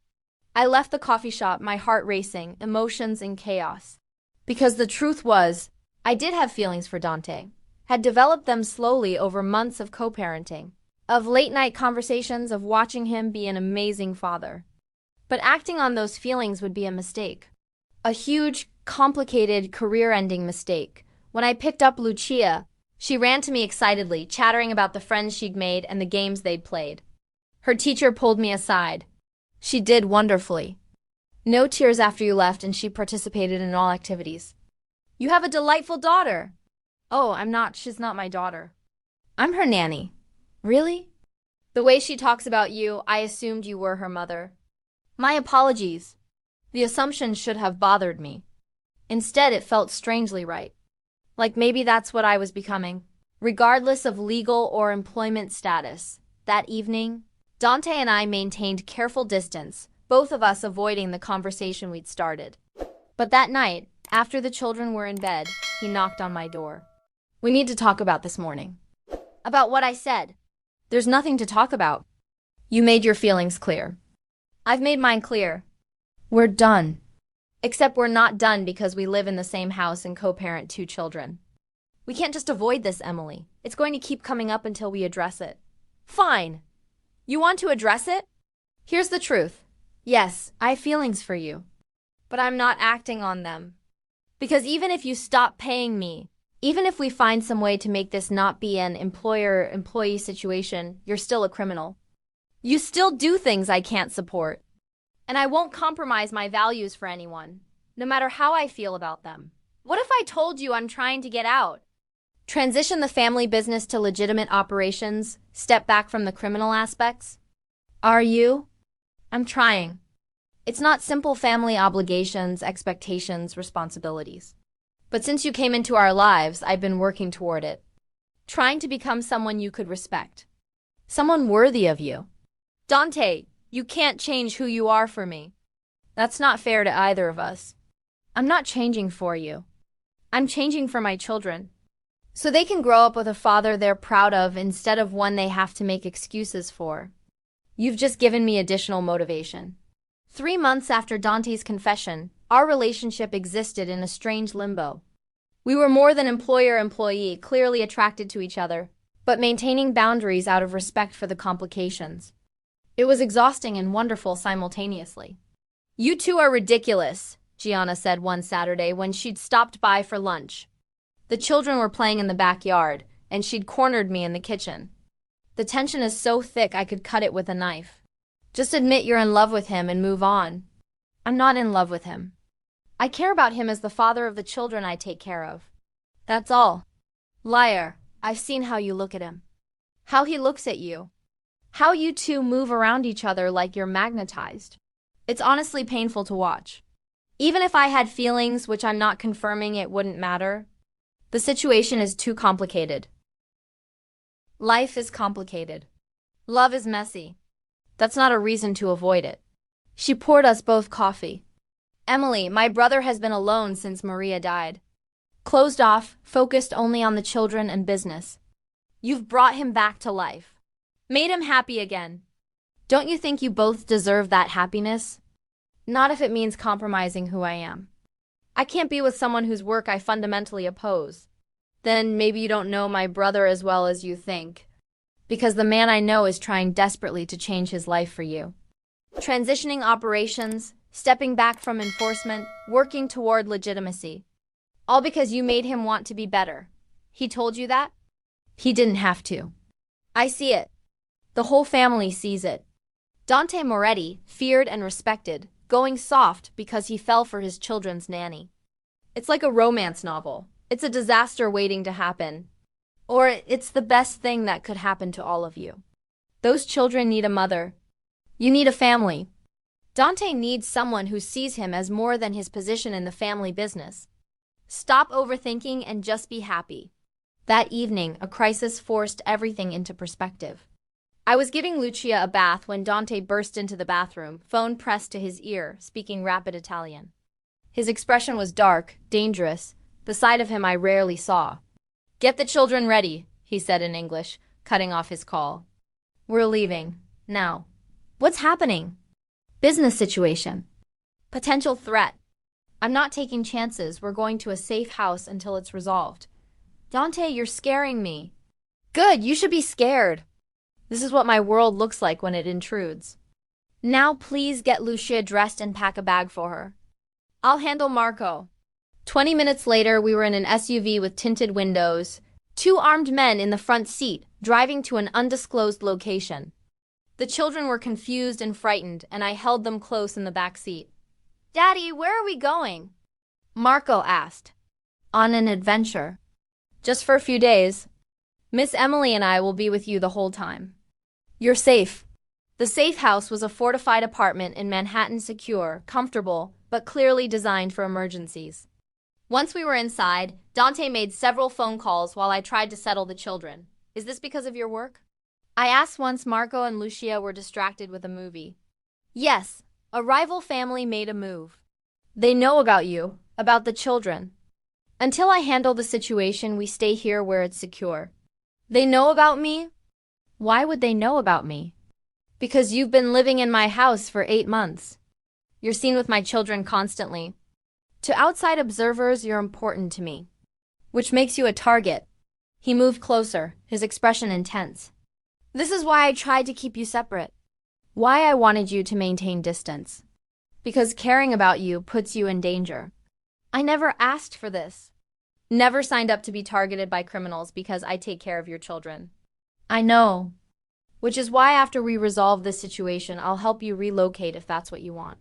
I left the coffee shop, my heart racing, emotions in chaos. Because the truth was, I did have feelings for Dante. Had developed them slowly over months of co-parenting. Of late-night conversations, of watching him be an amazing father. But acting on those feelings would be a mistake. A huge, complicated, career-ending mistake. When I picked up Lucia, she ran to me excitedly, chattering about the friends she'd made and the games they'd played. Her teacher pulled me aside. She did wonderfully. No tears after you left, and she participated in all activities. "You have a delightful daughter." "Oh, she's not my daughter. I'm her nanny." "Really?" "The way she talks about you, I assumed you were her mother." My apologies. The assumption should have bothered me. Instead, it felt strangely right. Like maybe that's what I was becoming. Regardless of legal or employment status, that evening, Dante and I maintained careful distance, both of us avoiding the conversation we'd started. But that night, after the children were in bed, he knocked on my door. "We need to talk about this morning." "About what I said?" "There's nothing to talk about. You made your feelings clear." "I've made mine clear. We're done." Except we're not done because we live in the same house and co-parent 2 children. We can't just avoid this, Emily. It's going to keep coming up until we address it. Fine. You want to address it? Here's the truth. Yes, I have feelings for you. But I'm not acting on them. Because even if you stop paying me, even if we find some way to make this not be an employer-employee situation, you're still a criminal. You still do things I can't support. And I won't compromise my values for anyone, no matter how I feel about them. What if I told you I'm trying to get out? Transition the family business to legitimate operations, step back from the criminal aspects? Are you? I'm trying. It's not simple family obligations, expectations, responsibilities. But since you came into our lives, I've been working toward it. Trying to become someone you could respect. Someone worthy of you. Dante, you can't change who you are for me. That's not fair to either of us. I'm not changing for you. I'm changing for my children. So they can grow up with a father they're proud of instead of one they have to make excuses for. You've just given me additional motivation. 3 months after Dante's confession, our relationship existed in a strange limbo. We were more than employer-employee, clearly attracted to each other, but maintaining boundaries out of respect for the complications. It was exhausting and wonderful simultaneously. You two are ridiculous, Gianna said one Saturday when she'd stopped by for lunch. The children were playing in the backyard, and she'd cornered me in the kitchen. The tension is so thick I could cut it with a knife. Just admit you're in love with him and move on. I'm not in love with him. I care about him as the father of the children I take care of. That's all. Liar, I've seen how you look at him. How he looks at you. How you two move around each other like you're magnetized. It's honestly painful to watch. Even if I had feelings, which I'm not confirming, it wouldn't matter. The situation is too complicated. Life is complicated. Love is messy. That's not a reason to avoid it. She poured us both coffee. Emily, my brother has been alone since Maria died. Closed off, focused only on the children and business. You've brought him back to life. Made him happy again. Don't you think you both deserve that happiness? Not if it means compromising who I am. I can't be with someone whose work I fundamentally oppose. Then maybe you don't know my brother as well as you think. Because the man I know is trying desperately to change his life for you. Transitioning operations, stepping back from enforcement, working toward legitimacy. All because you made him want to be better. He told you that? He didn't have to. I see it. The whole family sees it. Dante Moretti, feared and respected, going soft because he fell for his children's nanny. It's like a romance novel. It's a disaster waiting to happen. Or it's the best thing that could happen to all of you. Those children need a mother. You need a family. Dante needs someone who sees him as more than his position in the family business. Stop overthinking and just be happy. That evening, a crisis forced everything into perspective. I was giving Lucia a bath when Dante burst into the bathroom, phone pressed to his ear, speaking rapid Italian. His expression was dark, dangerous, the side of him I rarely saw. Get the children ready, he said in English, cutting off his call. We're leaving. Now. What's happening? Business situation. Potential threat. I'm not taking chances. We're going to a safe house until it's resolved. Dante, you're scaring me. Good, you should be scared. This is what my world looks like when it intrudes. Now please get Lucia dressed and pack a bag for her. I'll handle Marco. 20 minutes later, we were in an SUV with tinted windows, 2 armed men in the front seat, driving to an undisclosed location. The children were confused and frightened, and I held them close in the back seat. Daddy, where are we going? Marco asked. On an adventure. Just for a few days. Miss Emily and I will be with you the whole time. You're safe. The safe house was a fortified apartment in Manhattan, secure, comfortable, but clearly designed for emergencies. Once we were inside, Dante made several phone calls while I tried to settle the children. Is this because of your work? I asked once Marco and Lucia were distracted with a movie. Yes, a rival family made a move. They know about you, about the children. Until I handle the situation, we stay here where it's secure. They know about me? Why would they know about me? Because you've been living in my house for 8 months. You're seen with my children constantly. To outside observers, you're important to me. Which makes you a target. He moved closer, his expression intense. This is why I tried to keep you separate. Why I wanted you to maintain distance. Because caring about you puts you in danger. I never asked for this. Never signed up to be targeted by criminals because I take care of your children. I know. Which is why after we resolve this situation, I'll help you relocate if that's what you want.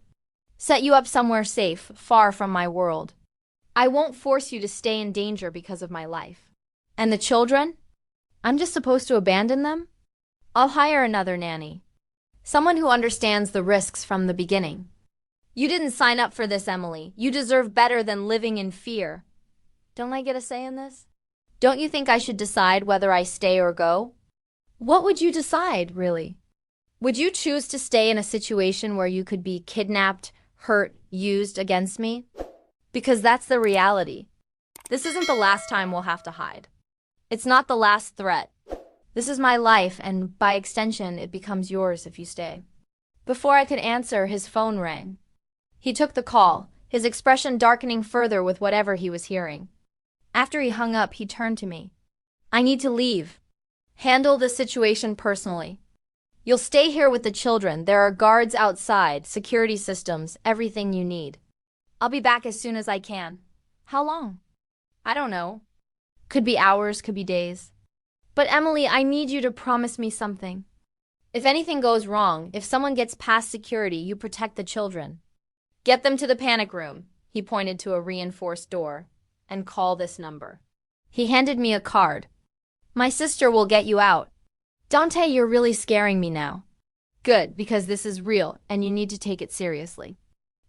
Set you up somewhere safe, far from my world. I won't force you to stay in danger because of my life. And the children? I'm just supposed to abandon them? I'll hire another nanny. Someone who understands the risks from the beginning. You didn't sign up for this, Emily. You deserve better than living in fear. Don't I get a say in this? Don't you think I should decide whether I stay or go? What would you decide, really? Would you choose to stay in a situation where you could be kidnapped, hurt, used against me? Because that's the reality. This isn't the last time we'll have to hide. It's not the last threat. This is my life, and by extension, it becomes yours if you stay. Before I could answer, his phone rang. He took the call, his expression darkening further with whatever he was hearing. After he hung up, he turned to me. I need to leave. Handle the situation personally. You'll stay here with the children. There are guards outside, security systems, everything you need. I'll be back as soon as I can. How long? I don't know. Could be hours, could be days. But Emily, I need you to promise me something. If anything goes wrong, if someone gets past security, you protect the children. Get them to the panic room, he pointed to a reinforced door, and call this number. He handed me a card. My sister will get you out. Dante, you're really scaring me now. Good, because this is real, and you need to take it seriously.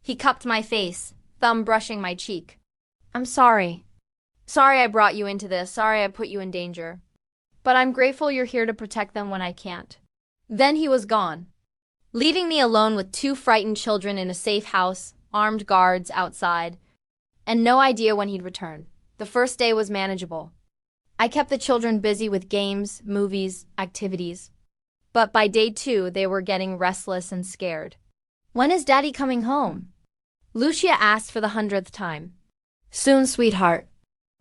He cupped my face, thumb brushing my cheek. I'm sorry. Sorry I brought you into this, sorry I put you in danger. But I'm grateful you're here to protect them when I can't. Then he was gone, leaving me alone with two frightened children in a safe house, armed guards outside, and no idea when he'd return. The first day was manageable. I kept the children busy with games, movies, activities. But by day 2, they were getting restless and scared. When is Daddy coming home? Lucia asked for the 100th time. Soon, sweetheart.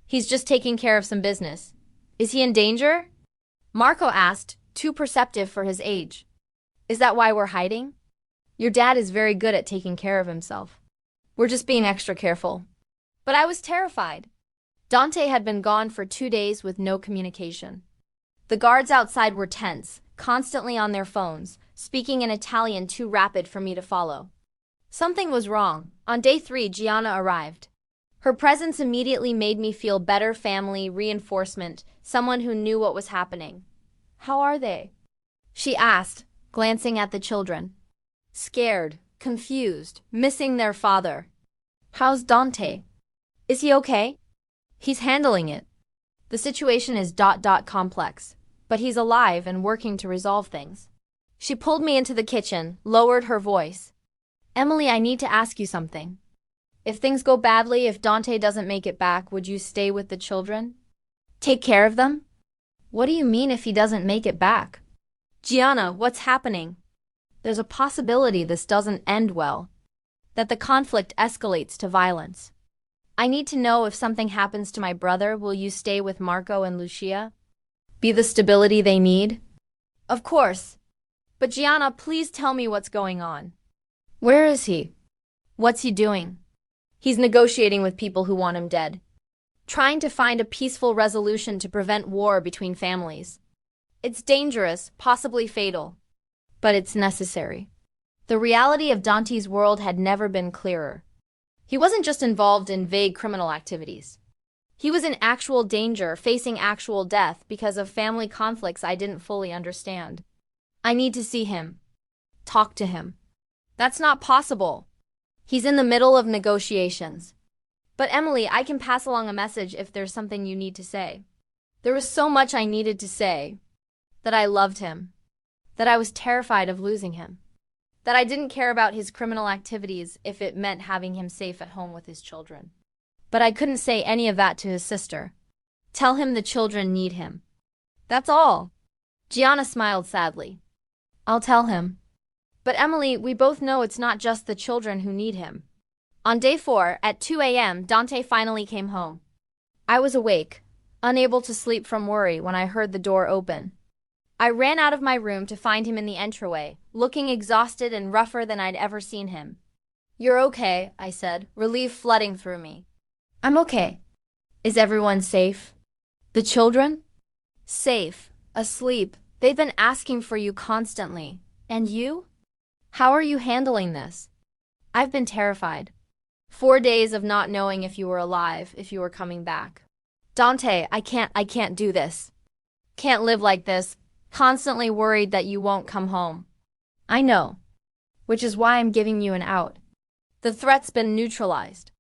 He's just taking care of some business. Is he in danger? Marco asked, too perceptive for his age. Is that why we're hiding? Your dad is very good at taking care of himself. We're just being extra careful. But I was terrified. Dante had been gone for 2 days with no communication. The guards outside were tense, constantly on their phones, speaking in Italian too rapid for me to follow. Something was wrong. On day 3, Gianna arrived. Her presence immediately made me feel better, family, reinforcement, someone who knew what was happening. How are they? She asked, glancing at the children. Scared, confused, missing their father. How's Dante? Is he okay? He's handling it. The situation is complex, but he's alive and working to resolve things. She pulled me into the kitchen, lowered her voice. Emily, I need to ask you something. If things go badly, if Dante doesn't make it back, would you stay with the children? Take care of them? What do you mean if he doesn't make it back? Gianna, what's happening? There's a possibility this doesn't end well. That the conflict escalates to violence. I need to know if something happens to my brother, will you stay with Marco and Lucia? Be the stability they need? Of course. But Gianna, please tell me what's going on. Where is he? What's he doing? He's negotiating with people who want him dead. Trying to find a peaceful resolution to prevent war between families. It's dangerous, possibly fatal. But it's necessary. The reality of Dante's world had never been clearer. He wasn't just involved in vague criminal activities. He was in actual danger, facing actual death because of family conflicts I didn't fully understand. I need to see him. Talk to him. That's not possible. He's in the middle of negotiations. But Emily, I can pass along a message if there's something you need to say. There was so much I needed to say. That I loved him. That I was terrified of losing him. That I didn't care about his criminal activities if it meant having him safe at home with his children. But I couldn't say any of that to his sister. Tell him the children need him. That's all. Gianna smiled sadly. I'll tell him. But Emily, we both know it's not just the children who need him. On day 4, at 2 a.m., Dante finally came home. I was awake, unable to sleep from worry when I heard the door open. I ran out of my room to find him in the entryway, looking exhausted and rougher than I'd ever seen him. You're okay, I said, relief flooding through me. I'm okay. Is everyone safe? The children? Safe, asleep, They've been asking for you constantly. And you? How are you handling this? I've been terrified. 4 days of not knowing if you were alive, if you were coming back. Dante, I can't do this. Can't live like this, constantly worried that you won't come home. I know. Which is why I'm giving you an out. The threat's been neutralized.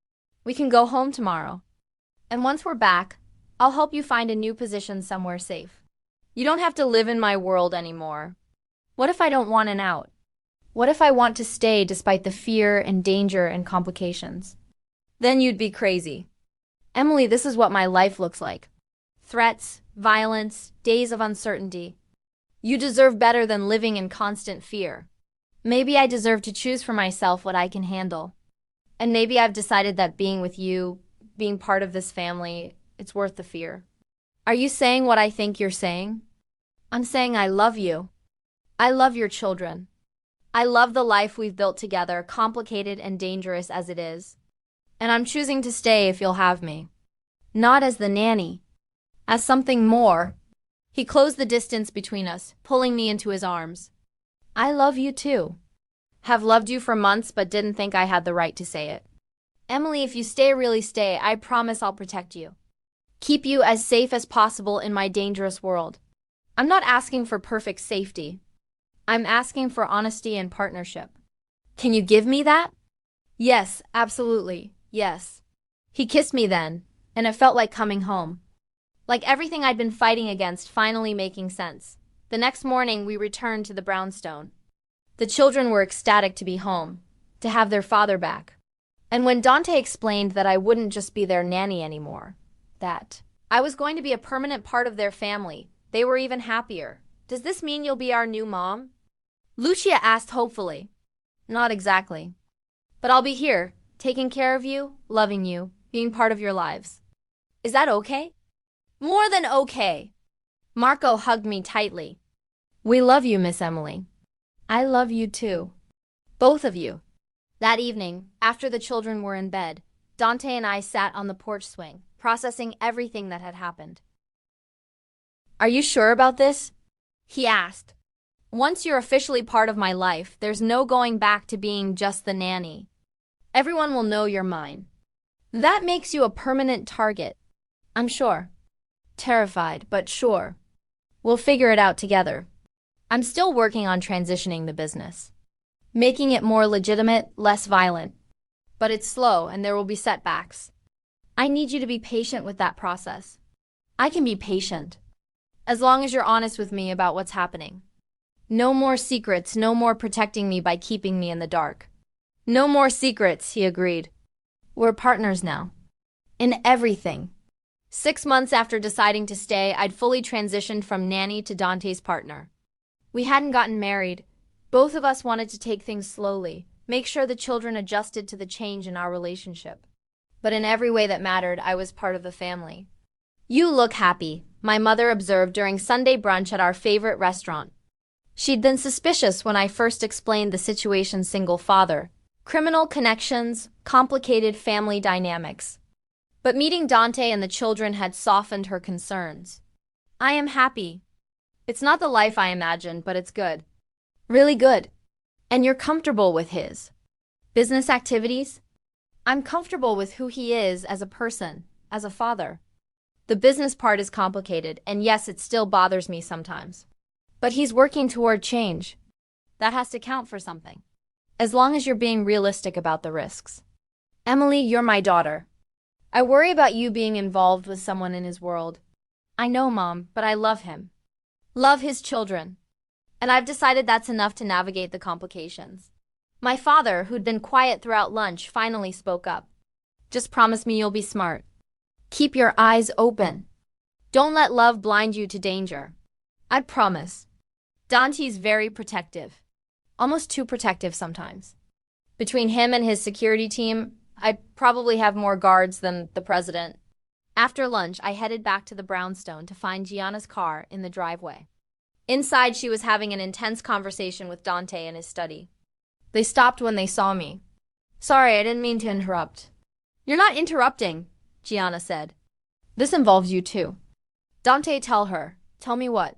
We can go home tomorrow. And once we're back, I'll help you find a new position somewhere safe. You don't have to live in my world anymore. What if I don't want an out? What if I want to stay despite the fear and danger and complications? Then you'd be crazy. Emily, this is what my life looks like. Threats, violence, days of uncertainty. You deserve better than living in constant fear. Maybe I deserve to choose for myself what I can handle. And maybe I've decided that being with you, being part of this family, it's worth the fear. Are you saying what I think you're saying? I'm saying I love you. I love your children. I love the life we've built together, complicated and dangerous as it is. And I'm choosing to stay if you'll have me. Not as the nanny. As something more. He closed the distance between us, pulling me into his arms. I love you too. Have loved you for months but didn't think I had the right to say it. Emily, if you stay, really stay, I promise I'll protect you. Keep you as safe as possible in my dangerous world. I'm not asking for perfect safety. I'm asking for honesty and partnership. Can you give me that? Yes, absolutely, yes. He kissed me then, and it felt like coming home. Like everything I'd been fighting against finally making sense. The next morning, we returned to the brownstone. The children were ecstatic to be home, to have their father back. And when Dante explained that I wouldn't just be their nanny anymore, that I was going to be a permanent part of their family, they were even happier. Does this mean you'll be our new mom? Lucia asked hopefully. Not exactly. But I'll be here, taking care of you, loving you, being part of your lives. Is that okay? More than okay. Marco hugged me tightly. We love you, Miss Emily. I love you too. Both of you. That evening, after the children were in bed, Dante and I sat on the porch swing, processing everything that had happened. Are you sure about this? He asked. Once you're officially part of my life, there's no going back to being just the nanny. Everyone will know you're mine. That makes you a permanent target. I'm sure. Terrified, but sure. We'll figure it out together. I'm still working on transitioning the business. Making it more legitimate, less violent. But it's slow and there will be setbacks. I need you to be patient with that process. I can be patient. As long as you're honest with me about what's happening. No more secrets, no more protecting me by keeping me in the dark. No more secrets, he agreed. We're partners now. In everything. 6 months after deciding to stay, I'd fully transitioned from nanny to Dante's partner. We hadn't gotten married. Both of us wanted to take things slowly, make sure the children adjusted to the change in our relationship. But in every way that mattered, I was part of the family. You look happy, my mother observed during Sunday brunch at our favorite restaurant. She'd been suspicious when I first explained the situation's single father. Criminal connections, complicated family dynamics. But meeting Dante and the children had softened her concerns. I am happy. It's not the life I imagined, but it's good. Really good. And you're comfortable with his business activities? I'm comfortable with who he is as a person, as a father. The business part is complicated, and yes, it still bothers me sometimes. But he's working toward change. That has to count for something. As long as you're being realistic about the risks. Emily, you're my daughter. I worry about you being involved with someone in his world. I know, Mom, but I love him. Love his children. And I've decided that's enough to navigate the complications. My father, who'd been quiet throughout lunch, finally spoke up. Just promise me you'll be smart. Keep your eyes open. Don't let love blind you to danger. I promise. Dante's very protective. Almost too protective sometimes. Between him and his security team, I'd probably have more guards than the president. After lunch, I headed back to the brownstone to find Gianna's car in the driveway. Inside, she was having an intense conversation with Dante in his study. They stopped when they saw me. Sorry, I didn't mean to interrupt. You're not interrupting, Gianna said. This involves you too. Dante, tell her. Tell me what?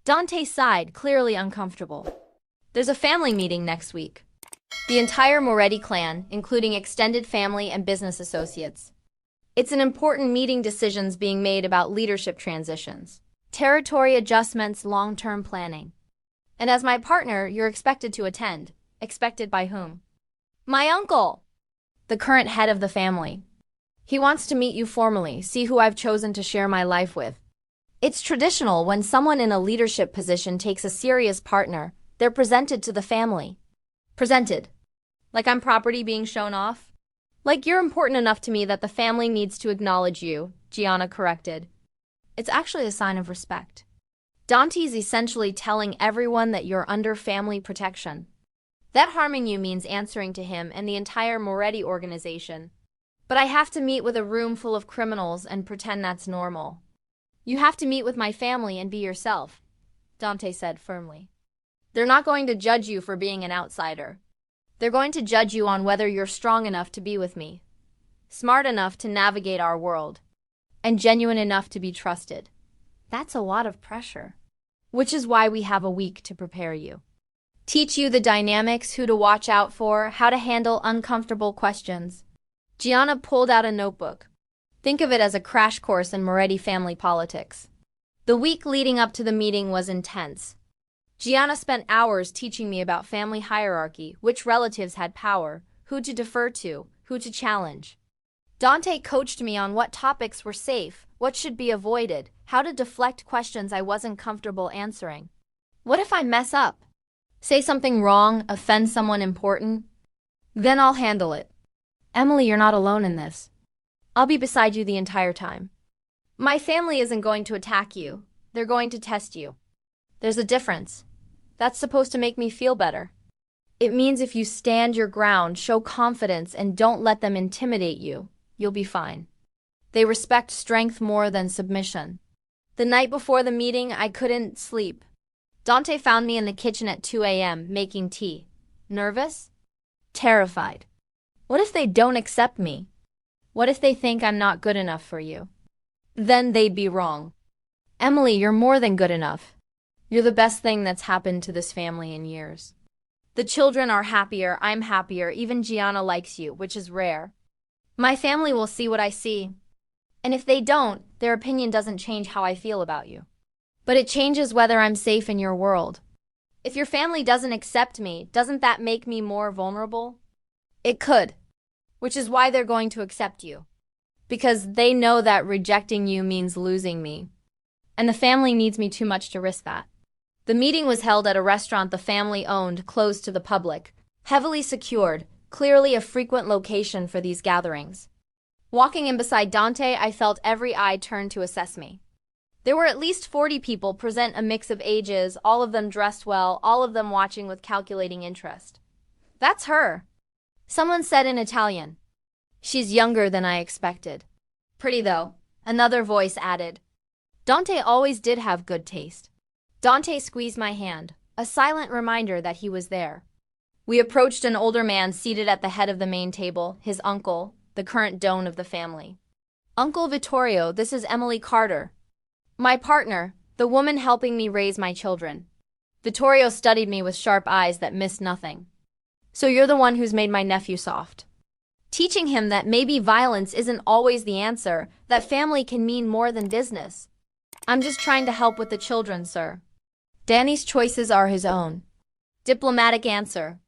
Dante sighed, clearly uncomfortable. There's a family meeting next week. The entire Moretti clan, including extended family and business associates. It's an important meeting, decisions being made about leadership transitions, territory adjustments, long-term planning. And as my partner, you're expected to attend. Expected by whom? My uncle, the current head of the family. He wants to meet you formally, see who I've chosen to share my life with. It's traditional when someone in a leadership position takes a serious partner, they're presented to the family. Presented. Like I'm property being shown off? Like you're important enough to me that the family needs to acknowledge you, Gianna corrected. It's actually a sign of respect. Dante's essentially telling everyone that you're under family protection. That harming you means answering to him and the entire Moretti organization. But I have to meet with a room full of criminals and pretend that's normal. You have to meet with my family and be yourself, Dante said firmly. They're not going to judge you for being an outsider. They're going to judge you on whether you're strong enough to be with me, smart enough to navigate our world, and genuine enough to be trusted. That's a lot of pressure. Which is why we have a week to prepare you. Teach you the dynamics, who to watch out for, how to handle uncomfortable questions. Gianna pulled out a notebook. Think of it as a crash course in Moretti family politics. The week leading up to the meeting was intense. Gianna spent hours teaching me about family hierarchy, which relatives had power, who to defer to, who to challenge. Dante coached me on what topics were safe, what should be avoided, how to deflect questions I wasn't comfortable answering. What if I mess up? Say something wrong, offend someone important? Then I'll handle it. Emily, you're not alone in this. I'll be beside you the entire time. My family isn't going to attack you. They're going to test you. There's a difference. That's supposed to make me feel better. It means if you stand your ground, show confidence, and don't let them intimidate you, you'll be fine. They respect strength more than submission. The night before the meeting, I couldn't sleep. Dante found me in the kitchen at 2 a.m. making tea. Nervous? Terrified. What if they don't accept me? What if they think I'm not good enough for you? Then they'd be wrong. Emily, you're more than good enough. You're the best thing that's happened to this family in years. The children are happier, I'm happier, even Gianna likes you, which is rare. My family will see what I see. And if they don't, their opinion doesn't change how I feel about you. But it changes whether I'm safe in your world. If your family doesn't accept me, doesn't that make me more vulnerable? It could, which is why they're going to accept you. Because they know that rejecting you means losing me. And the family needs me too much to risk that. The meeting was held at a restaurant the family owned, closed to the public, heavily secured, clearly a frequent location for these gatherings. Walking in beside Dante, I felt every eye turn to assess me. There were at least 40 people present, a mix of ages, all of them dressed well, all of them watching with calculating interest. That's her, someone said in Italian. She's younger than I expected. Pretty though, another voice added. Dante always did have good taste. Dante squeezed my hand, a silent reminder that he was there. We approached an older man seated at the head of the main table, his uncle, the current don of the family. Uncle Vittorio, this is Emily Carter. My partner, the woman helping me raise my children. Vittorio studied me with sharp eyes that missed nothing. So you're the one who's made my nephew soft. Teaching him that maybe violence isn't always the answer, that family can mean more than business. I'm just trying to help with the children, sir. Danny's choices are his own. Diplomatic answer.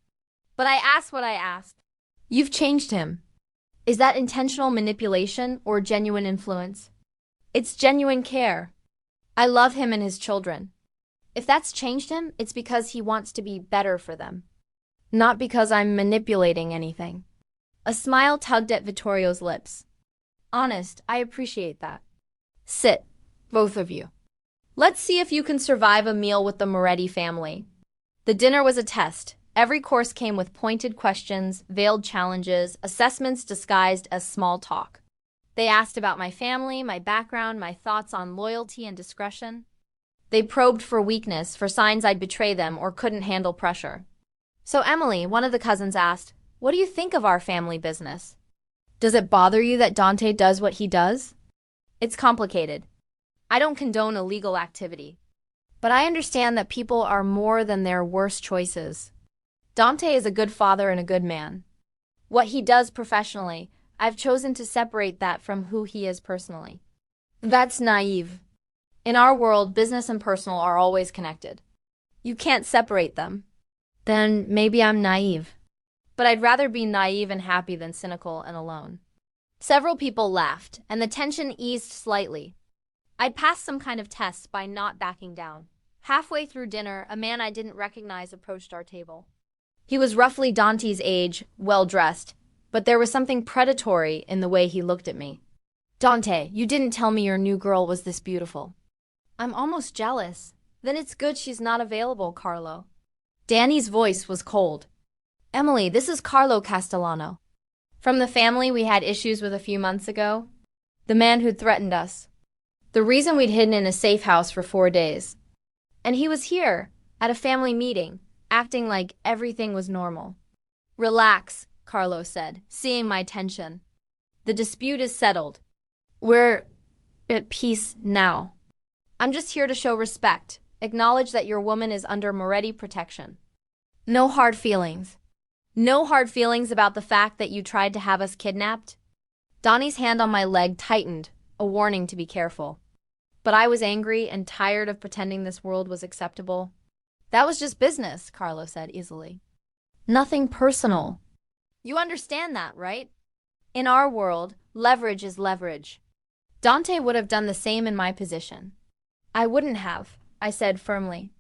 But I asked what I asked. You've changed him. Is that intentional manipulation or genuine influence? It's genuine care. I love him and his children. If that's changed him, it's because he wants to be better for them. Not because I'm manipulating anything. A smile tugged at Vittorio's lips. Honest, I appreciate that. Sit, both of you. Let's see if you can survive a meal with the Moretti family. The dinner was a test. Every course came with pointed questions, veiled challenges, assessments disguised as small talk. They asked about my family, my background, my thoughts on loyalty and discretion. They probed for weakness, for signs I'd betray them or couldn't handle pressure. So Emily, one of the cousins, asked, "What do you think of our family business? Does it bother you that Dante does what he does?" It's complicated. I don't condone illegal activity. But I understand that people are more than their worst choices. Dante is a good father and a good man. What he does professionally, I've chosen to separate that from who he is personally. That's naive. In our world, business and personal are always connected. You can't separate them. Then maybe I'm naive. But I'd rather be naive and happy than cynical and alone. Several people laughed, and the tension eased slightly. I'd passed some kind of test by not backing down. Halfway through dinner, a man I didn't recognize approached our table. He was roughly Dante's age, well-dressed, but there was something predatory in the way he looked at me. Dante, you didn't tell me your new girl was this beautiful. I'm almost jealous. Then it's good she's not available, Carlo. Danny's voice was cold. Emily, this is Carlo Castellano. From the family we had issues with a few months ago. The man who'd threatened us. The reason we'd hidden in a safe house for 4 days. And he was here, at a family meeting, acting like everything was normal. Relax, Carlo said, seeing my tension. The dispute is settled. We're at peace now. I'm just here to show respect, acknowledge that your woman is under Moretti protection. No hard feelings. No hard feelings about the fact that you tried to have us kidnapped? Donnie's hand on my leg tightened, a warning to be careful. But I was angry and tired of pretending this world was acceptable. That was just business, Carlo said easily. Nothing personal. You understand that, right? In our world, leverage is leverage. Dante would have done the same in my position. I wouldn't have, I said firmly.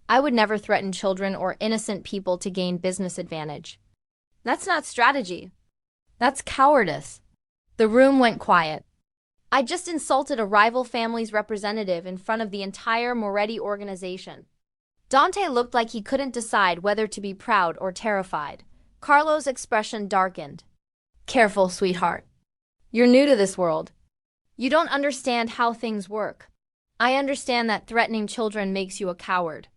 I would never threaten children or innocent people to gain business advantage. That's not strategy. That's cowardice. The room went quiet. I just insulted a rival family's representative in front of the entire Moretti organization. Dante looked like he couldn't decide whether to be proud or terrified. Carlo's expression darkened. Careful, sweetheart. You're new to this world. You don't understand how things work. I understand that threatening children makes you a coward.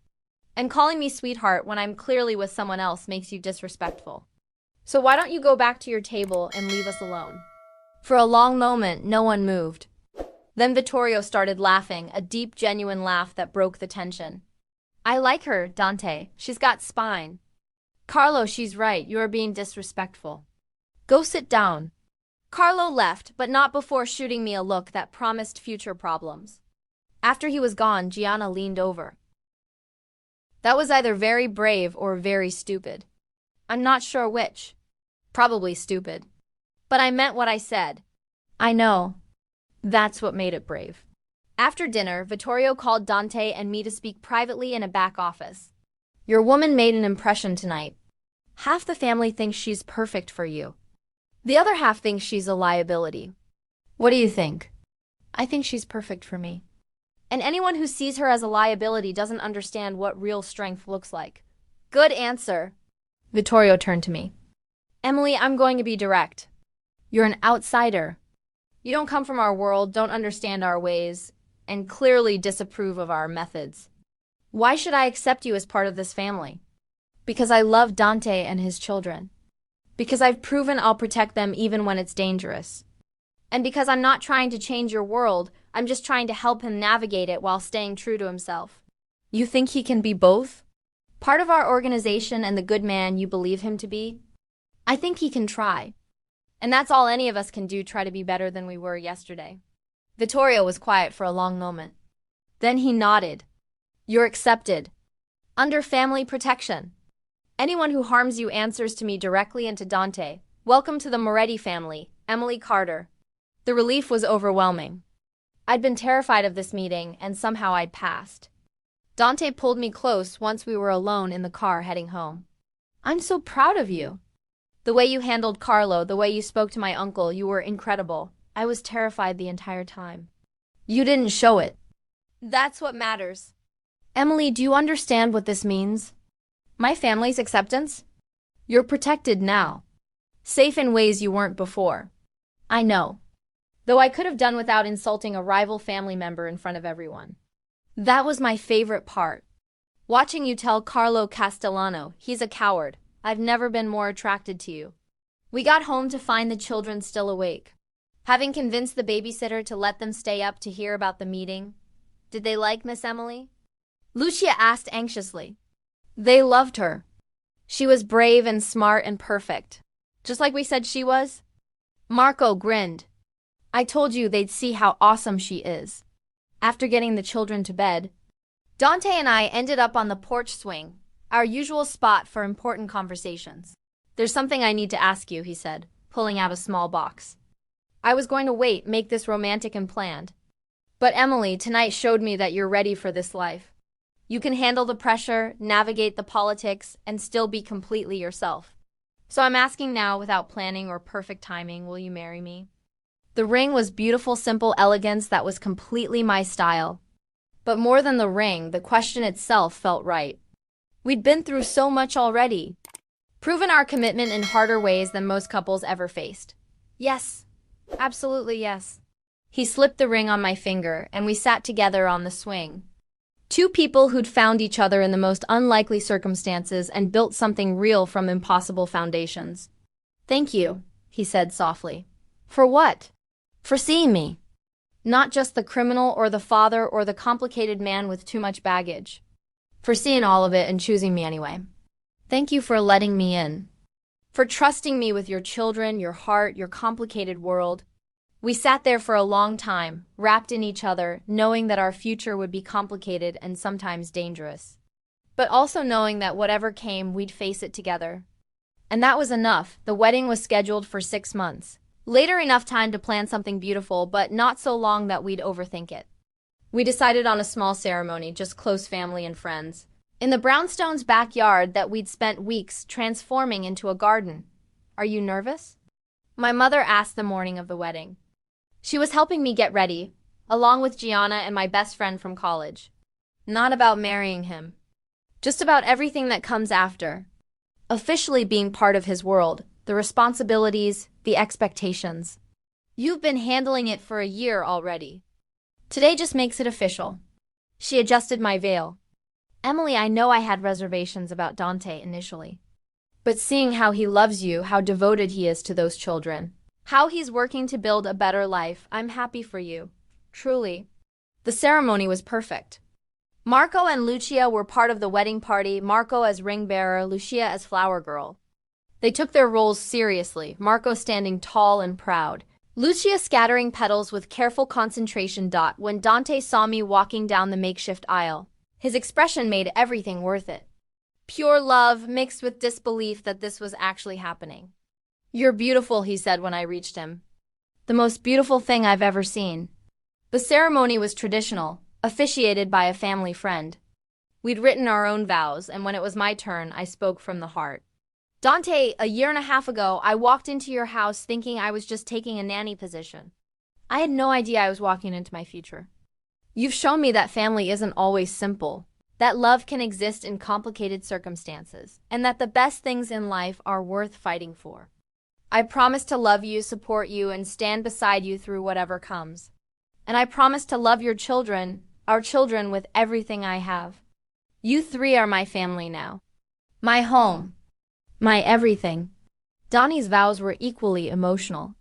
And calling me sweetheart when I'm clearly with someone else makes you disrespectful. So why don't you go back to your table and leave us alone? For a long moment, no one moved. Then Vittorio started laughing, a deep, genuine laugh that broke the tension. I like her, Dante. She's got spine. Carlo, she's right. You are being disrespectful. Go sit down. Carlo left, but not before shooting me a look that promised future problems. After he was gone, Gianna leaned over. That was either very brave or very stupid. I'm not sure which. Probably stupid. But I meant what I said. I know. That's what made it brave. After dinner, Vittorio called Dante and me to speak privately in a back office. Your woman made an impression tonight. Half the family thinks she's perfect for you. The other half thinks she's a liability. What do you think? I think she's perfect for me. And anyone who sees her as a liability doesn't understand what real strength looks like. Good answer. Vittorio turned to me. Emily, I'm going to be direct. You're an outsider. You don't come from our world, don't understand our ways, and clearly disapprove of our methods. Why should I accept you as part of this family? Because I love Dante and his children. Because I've proven I'll protect them even when it's dangerous. And because I'm not trying to change your world, I'm just trying to help him navigate it while staying true to himself. You think he can be both? Part of our organization and the good man you believe him to be? I think he can try. And that's all any of us can do, try to be better than we were yesterday. Vittorio was quiet for a long moment. Then he nodded. You're accepted. Under family protection. Anyone who harms you answers to me directly and to Dante. Welcome to the Moretti family, Emily Carter. The relief was overwhelming. I'd been terrified of this meeting, and somehow I'd passed. Dante pulled me close once we were alone in the car heading home. I'm so proud of you. The way you handled Carlo, the way you spoke to my uncle, you were incredible. I was terrified the entire time. You didn't show it. That's what matters. Emily, do you understand what this means? My family's acceptance? You're protected now. Safe in ways you weren't before. I know. Though I could have done without insulting a rival family member in front of everyone. That was my favorite part. Watching you tell Carlo Castellano he's a coward. I've never been more attracted to you. We got home to find the children still awake. Having convinced the babysitter to let them stay up to hear about the meeting. Did they like Miss Emily? Lucia asked anxiously. They loved her. She was brave and smart and perfect. Just like we said she was. Marco grinned. I told you they'd see how awesome she is. After getting the children to bed, Dante and I ended up on the porch swing, our usual spot for important conversations. There's something I need to ask you, he said, pulling out a small box. I was going to make this romantic and planned. But Emily, tonight showed me that you're ready for this life. You can handle the pressure, navigate the politics, and still be completely yourself. So I'm asking now, without planning or perfect timing, will you marry me? The ring was beautiful, simple elegance that was completely my style. But more than the ring, the question itself felt right. We'd been through so much already, proven our commitment in harder ways than most couples ever faced. Yes, absolutely yes. He slipped the ring on my finger, and we sat together on the swing. Two people who'd found each other in the most unlikely circumstances and built something real from impossible foundations. Thank you, he said softly. For what? For seeing me. Not just the criminal or the father or the complicated man with too much baggage. For seeing all of it and choosing me anyway. Thank you for letting me in. For trusting me with your children, your heart, your complicated world. We sat there for a long time, wrapped in each other, knowing that our future would be complicated and sometimes dangerous. But also knowing that whatever came, we'd face it together. And that was enough. The wedding was scheduled for 6 months. Later enough time to plan something beautiful, but not so long that we'd overthink it. We decided on a small ceremony, just close family and friends. In the brownstone's backyard that we'd spent weeks transforming into a garden. Are you nervous? My mother asked the morning of the wedding. She was helping me get ready, along with Gianna and my best friend from college. Not about marrying him. Just about everything that comes after. Officially being part of his world, the responsibilities, the expectations. You've been handling it for a year already. Today just makes it official. She adjusted my veil. Emily, I know I had reservations about Dante initially. But seeing how he loves you, how devoted he is to those children, how he's working to build a better life, I'm happy for you. Truly. The ceremony was perfect. Marco and Lucia were part of the wedding party, Marco as ring bearer, Lucia as flower girl. They took their roles seriously, Marco standing tall and proud, Lucia scattering petals with careful concentration. When Dante saw me walking down the makeshift aisle, his expression made everything worth it. Pure love mixed with disbelief that this was actually happening. You're beautiful, he said when I reached him. The most beautiful thing I've ever seen. The ceremony was traditional, officiated by a family friend. We'd written our own vows, and when it was my turn, I spoke from the heart. Dante, a year and a half ago, I walked into your house thinking I was just taking a nanny position. I had no idea I was walking into my future. You've shown me that family isn't always simple, that love can exist in complicated circumstances, and that the best things in life are worth fighting for. I promise to love you, support you, and stand beside you through whatever comes. And I promise to love your children, our children, with everything I have. You three are my family now. My home. My everything. Donnie's vows were equally emotional.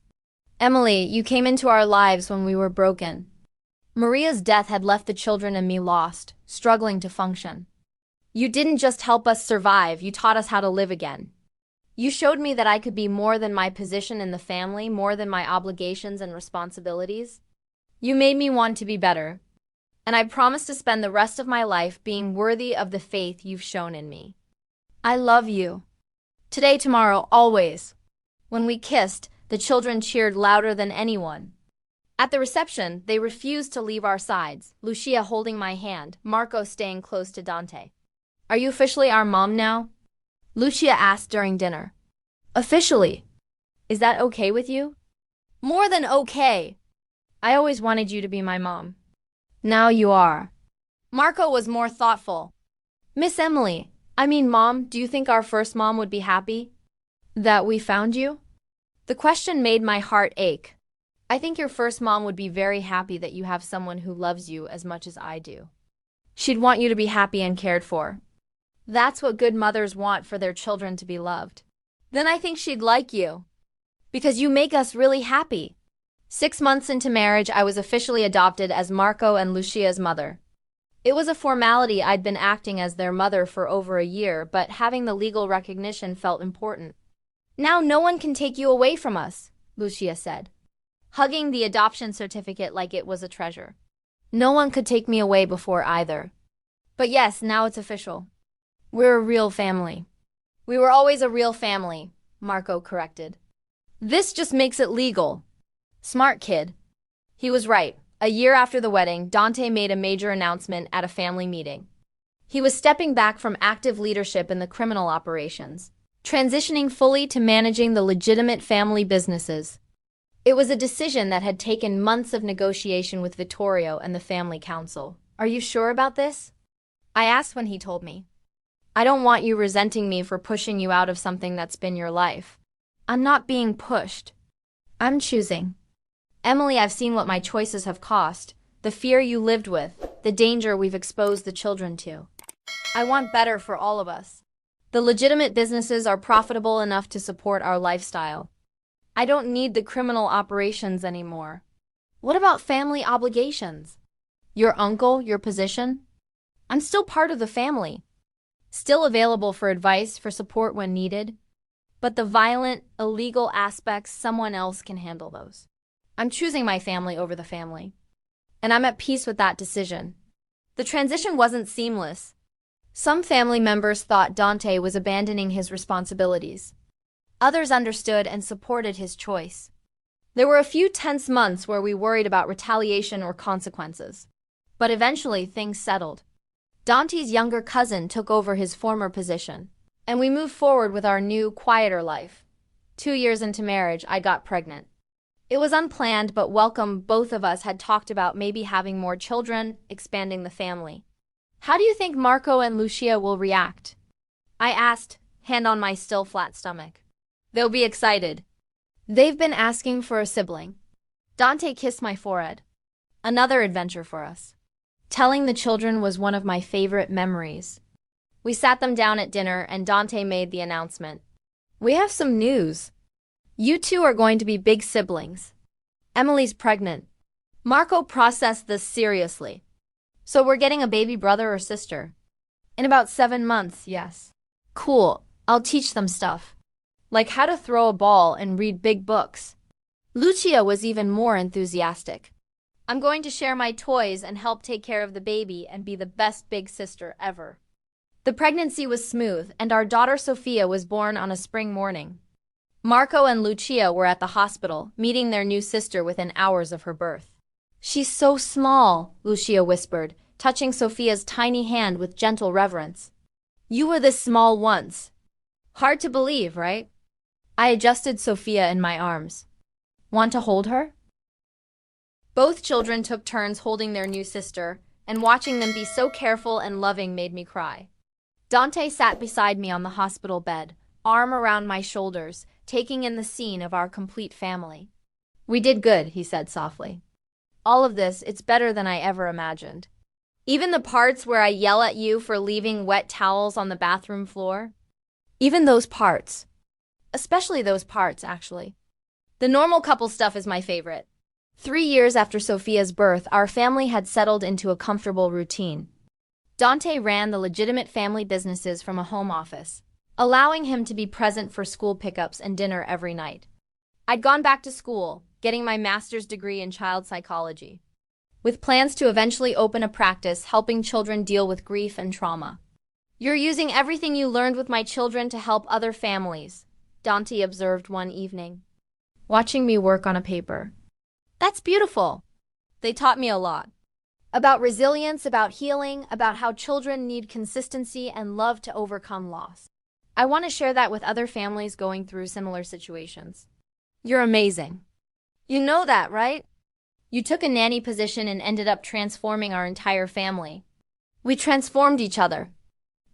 Emily, you came into our lives when we were broken. Maria's death had left the children and me lost, struggling to function. You didn't just help us survive, you taught us how to live again. You showed me that I could be more than my position in the family, more than my obligations and responsibilities. You made me want to be better. And I promise to spend the rest of my life being worthy of the faith you've shown in me. I love you. Today, tomorrow, always. When we kissed, the children cheered louder than anyone. At the reception, they refused to leave our sides, Lucia holding my hand, Marco staying close to Dante. Are you officially our mom now? Lucia asked during dinner. Officially. Is that okay with you? More than okay. I always wanted you to be my mom. Now you are. Marco was more thoughtful. Miss Emily, Mom, do you think our first mom would be happy that we found you? The question made my heart ache. I think your first mom would be very happy that you have someone who loves you as much as I do. She'd want you to be happy and cared for. That's what good mothers want for their children to be loved. Then I think she'd like you. Because you make us really happy. 6 months into marriage, I was officially adopted as Marco and Lucia's mother. It was a formality. I'd been acting as their mother for over a year, but having the legal recognition felt important. Now no one can take you away from us, Lucia said, hugging the adoption certificate like it was a treasure. No one could take me away before either. But yes, now it's official. We're a real family. We were always a real family, Marco corrected. This just makes it legal. Smart kid. He was right. A year after the wedding, Dante made a major announcement at a family meeting. He was stepping back from active leadership in the criminal operations, transitioning fully to managing the legitimate family businesses. It was a decision that had taken months of negotiation with Vittorio and the family council. Are you sure about this? I asked when he told me. I don't want you resenting me for pushing you out of something that's been your life. I'm not being pushed. I'm choosing. Emily, I've seen what my choices have cost, the fear you lived with, the danger we've exposed the children to. I want better for all of us. The legitimate businesses are profitable enough to support our lifestyle. I don't need the criminal operations anymore. What about family obligations? Your uncle, your position? I'm still part of the family. Still available for advice, for support when needed. But the violent, illegal aspects, someone else can handle those. I'm choosing my family over the family. And I'm at peace with that decision. The transition wasn't seamless. Some family members thought Dante was abandoning his responsibilities. Others understood and supported his choice. There were a few tense months where we worried about retaliation or consequences. But eventually things settled. Dante's younger cousin took over his former position, and we moved forward with our new, quieter life. 2 years into marriage, I got pregnant. It was unplanned but welcome. Both of us had talked about maybe having more children, expanding the family. How do you think Marco and Lucia will react? I asked, hand on my still flat stomach. They'll be excited. They've been asking for a sibling. Dante kissed my forehead. Another adventure for us. Telling the children was one of my favorite memories. We sat them down at dinner and Dante made the announcement. We have some news. You two are going to be big siblings. Emily's pregnant. Marco processed this seriously. So we're getting a baby brother or sister. In about 7 months, yes. Cool, I'll teach them stuff. Like how to throw a ball and read big books. Lucia was even more enthusiastic. I'm going to share my toys and help take care of the baby and be the best big sister ever. The pregnancy was smooth, and our daughter Sophia was born on a spring morning. Marco and Lucia were at the hospital, meeting their new sister within hours of her birth. She's so small, Lucia whispered, touching Sophia's tiny hand with gentle reverence. You were this small once. Hard to believe, right? I adjusted Sophia in my arms. Want to hold her? Both children took turns holding their new sister, and watching them be so careful and loving made me cry. Dante sat beside me on the hospital bed, arm around my shoulders, taking in the scene of our complete family. We did good, he said softly. All of this, it's better than I ever imagined. Even the parts where I yell at you for leaving wet towels on the bathroom floor. Even those parts. Especially those parts, actually. The normal couple stuff is my favorite. 3 years after Sophia's birth, our family had settled into a comfortable routine. Dante ran the legitimate family businesses from a home office, allowing him to be present for school pickups and dinner every night. I'd gone back to school, getting my master's degree in child psychology, with plans to eventually open a practice helping children deal with grief and trauma. You're using everything you learned with my children to help other families, Dante observed one evening, watching me work on a paper. That's beautiful. They taught me a lot. About resilience, about healing, about how children need consistency and love to overcome loss. I want to share that with other families going through similar situations. You're amazing. You know that, right? You took a nanny position and ended up transforming our entire family. We transformed each other.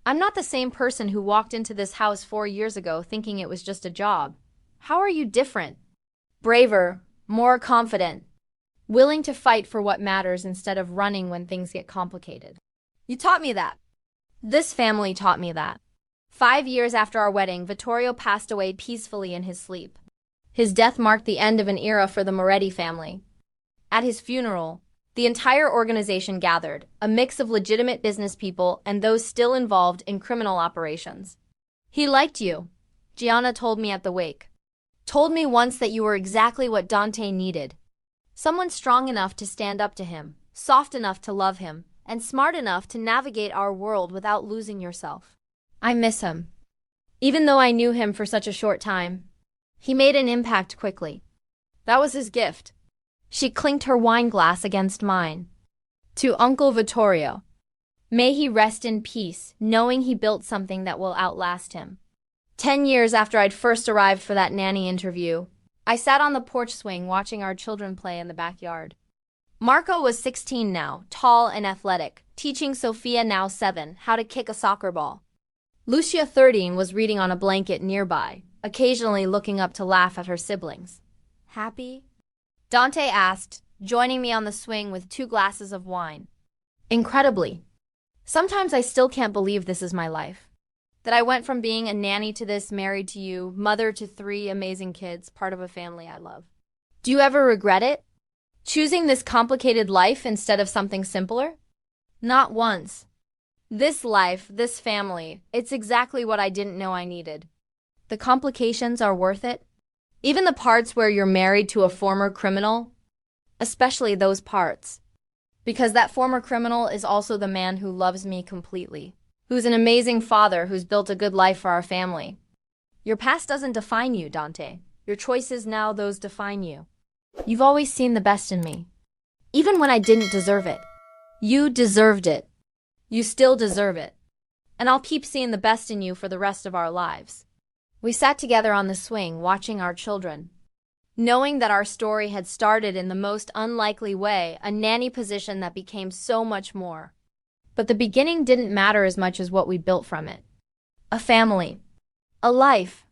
I'm not the same person who walked into this house 4 years ago thinking it was just a job. How are you different? Braver, more confident, willing to fight for what matters instead of running when things get complicated. You taught me that. This family taught me that. 5 years after our wedding, Vittorio passed away peacefully in his sleep. His death marked the end of an era for the Moretti family. At his funeral, The entire organization gathered, a mix of legitimate business people and those still involved in criminal operations. He liked you, Gianna told me at the wake. Told me once that you were exactly what Dante needed. Someone strong enough to stand up to him, soft enough to love him, and smart enough to navigate our world without losing yourself. I miss him. Even though I knew him for such a short time, he made an impact quickly. That was his gift. She clinked her wine glass against mine. To Uncle Vittorio. May he rest in peace, knowing he built something that will outlast him. 10 years after I'd first arrived for that nanny interview, I sat on the porch swing watching our children play in the backyard. Marco was 16 now, tall and athletic, teaching Sophia, now 7, how to kick a soccer ball. Lucia, 13, was reading on a blanket nearby, occasionally looking up to laugh at her siblings. Happy? Dante asked, joining me on the swing with 2 glasses of wine. Incredibly. Sometimes I still can't believe this is my life. That I went from being a nanny to this, married to you, mother to 3 amazing kids, part of a family I love. Do you ever regret it? Choosing this complicated life instead of something simpler? Not once. This life, this family, it's exactly what I didn't know I needed. The complications are worth it. Even the parts where you're married to a former criminal, especially those parts. Because that former criminal is also the man who loves me completely, who's an amazing father who's built a good life for our family. Your past doesn't define you, Dante. Your choices now, those define you. You've always seen the best in me, even when I didn't deserve it. You deserved it. You still deserve it. And I'll keep seeing the best in you for the rest of our lives. We sat together on the swing, watching our children. Knowing that our story had started in the most unlikely way, a nanny position that became so much more. But the beginning didn't matter as much as what we built from it. A family. A life.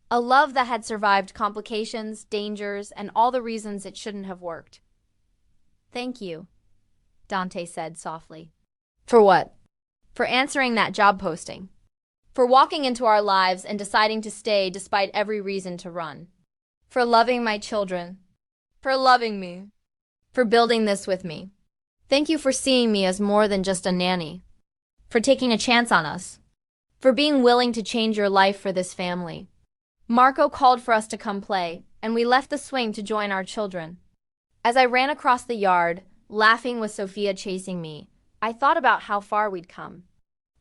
A love that had survived complications, dangers, and all the reasons it shouldn't have worked. Thank you, Dante said softly. For what? For answering that job posting. For walking into our lives and deciding to stay despite every reason to run. For loving my children. For loving me. For building this with me. Thank you for seeing me as more than just a nanny. For taking a chance on us. For being willing to change your life for this family. Marco called for us to come play, and we left the swing to join our children. As I ran across the yard, laughing with Sophia chasing me, I thought about how far we'd come.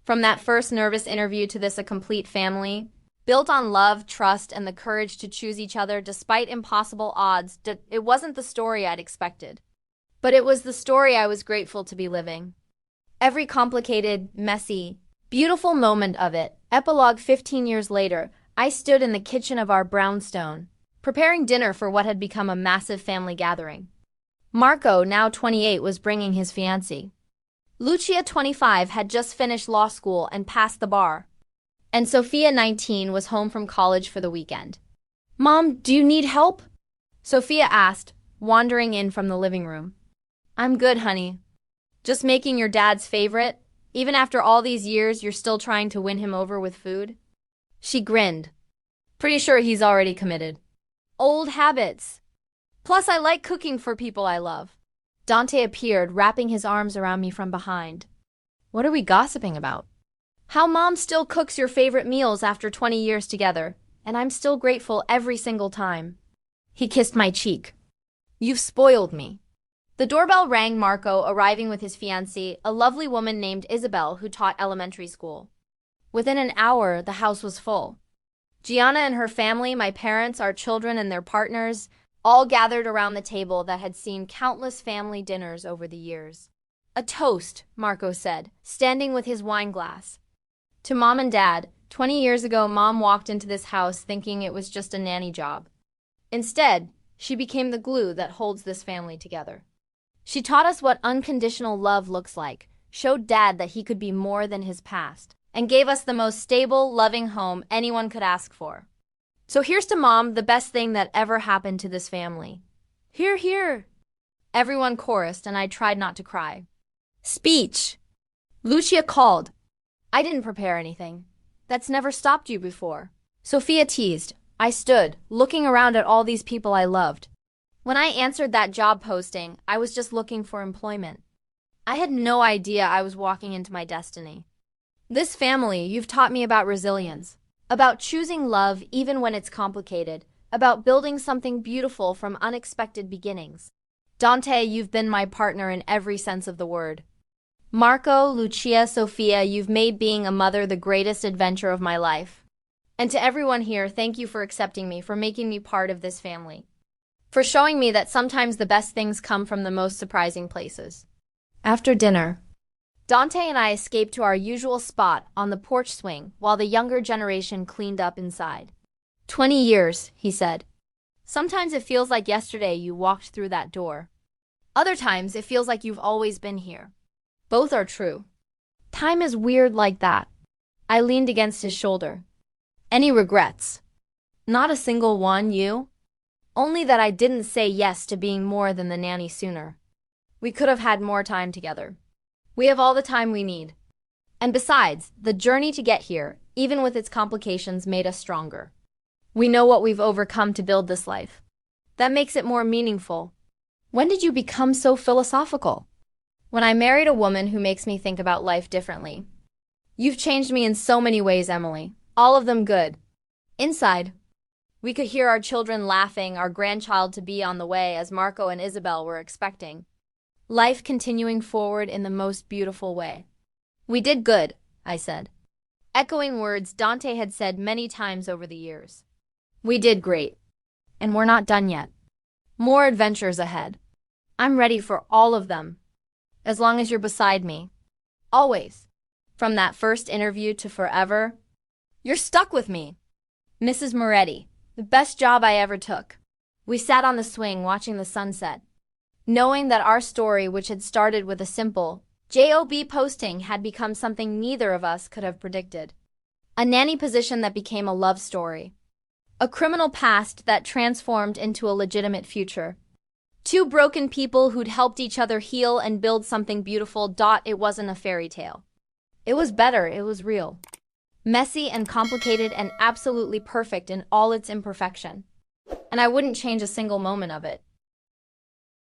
From that first nervous interview to this, a complete family, built on love, trust, and the courage to choose each other despite impossible odds. It wasn't the story I'd expected. But it was the story I was grateful to be living. Every complicated, messy, beautiful moment of it. Epilogue. 15 years later, I stood in the kitchen of our brownstone, preparing dinner for what had become a massive family gathering. Marco, now 28, was bringing his fiancée. Lucia, 25, had just finished law school and passed the bar. And Sophia, 19, was home from college for the weekend. Mom, do you need help? Sophia asked, wandering in from the living room. I'm good, honey. Just making your dad's favorite. Even after all these years, you're still trying to win him over with food? She grinned. Pretty sure he's already committed. Old habits. Plus, I like cooking for people I love. Dante appeared, wrapping his arms around me from behind. What are we gossiping about? How Mom still cooks your favorite meals after 20 years together, and I'm still grateful every single time. He kissed my cheek. You've spoiled me. The doorbell rang. Marco arriving with his fiancée, a lovely woman named Isabel who taught elementary school. Within an hour, the house was full. Gianna and her family, my parents, our children, and their partners, all gathered around the table that had seen countless family dinners over the years. A toast, Marco said, standing with his wine glass. To Mom and Dad. 20 years ago, Mom walked into this house thinking it was just a nanny job. Instead, she became the glue that holds this family together. She taught us what unconditional love looks like, showed Dad that he could be more than his past, and gave us the most stable, loving home anyone could ask for. So here's to Mom, the best thing that ever happened to this family. Hear, hear. Everyone chorused, and I tried not to cry. Speech. Lucia called. I didn't prepare anything. That's never stopped you before. Sophia teased. I stood, looking around at all these people I loved. When I answered that job posting, I was just looking for employment. I had no idea I was walking into my destiny. This family, you've taught me about resilience, about choosing love even when it's complicated, about building something beautiful from unexpected beginnings. Dante, you've been my partner in every sense of the word. Marco, Lucia, Sophia, you've made being a mother the greatest adventure of my life. And to everyone here, thank you for accepting me, for making me part of this family, for showing me that sometimes the best things come from the most surprising places. After dinner, Dante and I escaped to our usual spot on the porch swing while the younger generation cleaned up inside. 20 years, he said. Sometimes it feels like yesterday you walked through that door. Other times it feels like you've always been here. Both are true. Time is weird like that. I leaned against his shoulder. Any regrets? Not a single one, you? Only that I didn't say yes to being more than the nanny sooner. We could have had more time together. We have all the time we need. And besides, the journey to get here, even with its complications, made us stronger. We know what we've overcome to build this life. That makes it more meaningful. When did you become so philosophical? When I married a woman who makes me think about life differently. You've changed me in so many ways, Emily. All of them good. Inside, we could hear our children laughing, our grandchild to be on the way as Marco and Isabel were expecting. Life continuing forward in the most beautiful way. We did good, I said, echoing words Dante had said many times over the years. We did great. And we're not done yet. More adventures ahead. I'm ready for all of them. As long as you're beside me. Always. From that first interview to forever. You're stuck with me. Mrs. Moretti, the best job I ever took. We sat on the swing watching the sunset, knowing that our story, which had started with a simple job posting, had become something neither of us could have predicted. A nanny position that became a love story. A criminal past that transformed into a legitimate future. Two broken people who'd helped each other heal and build something beautiful. It wasn't a fairy tale. It was better, it was real. Messy and complicated and absolutely perfect in all its imperfection. And I wouldn't change a single moment of it.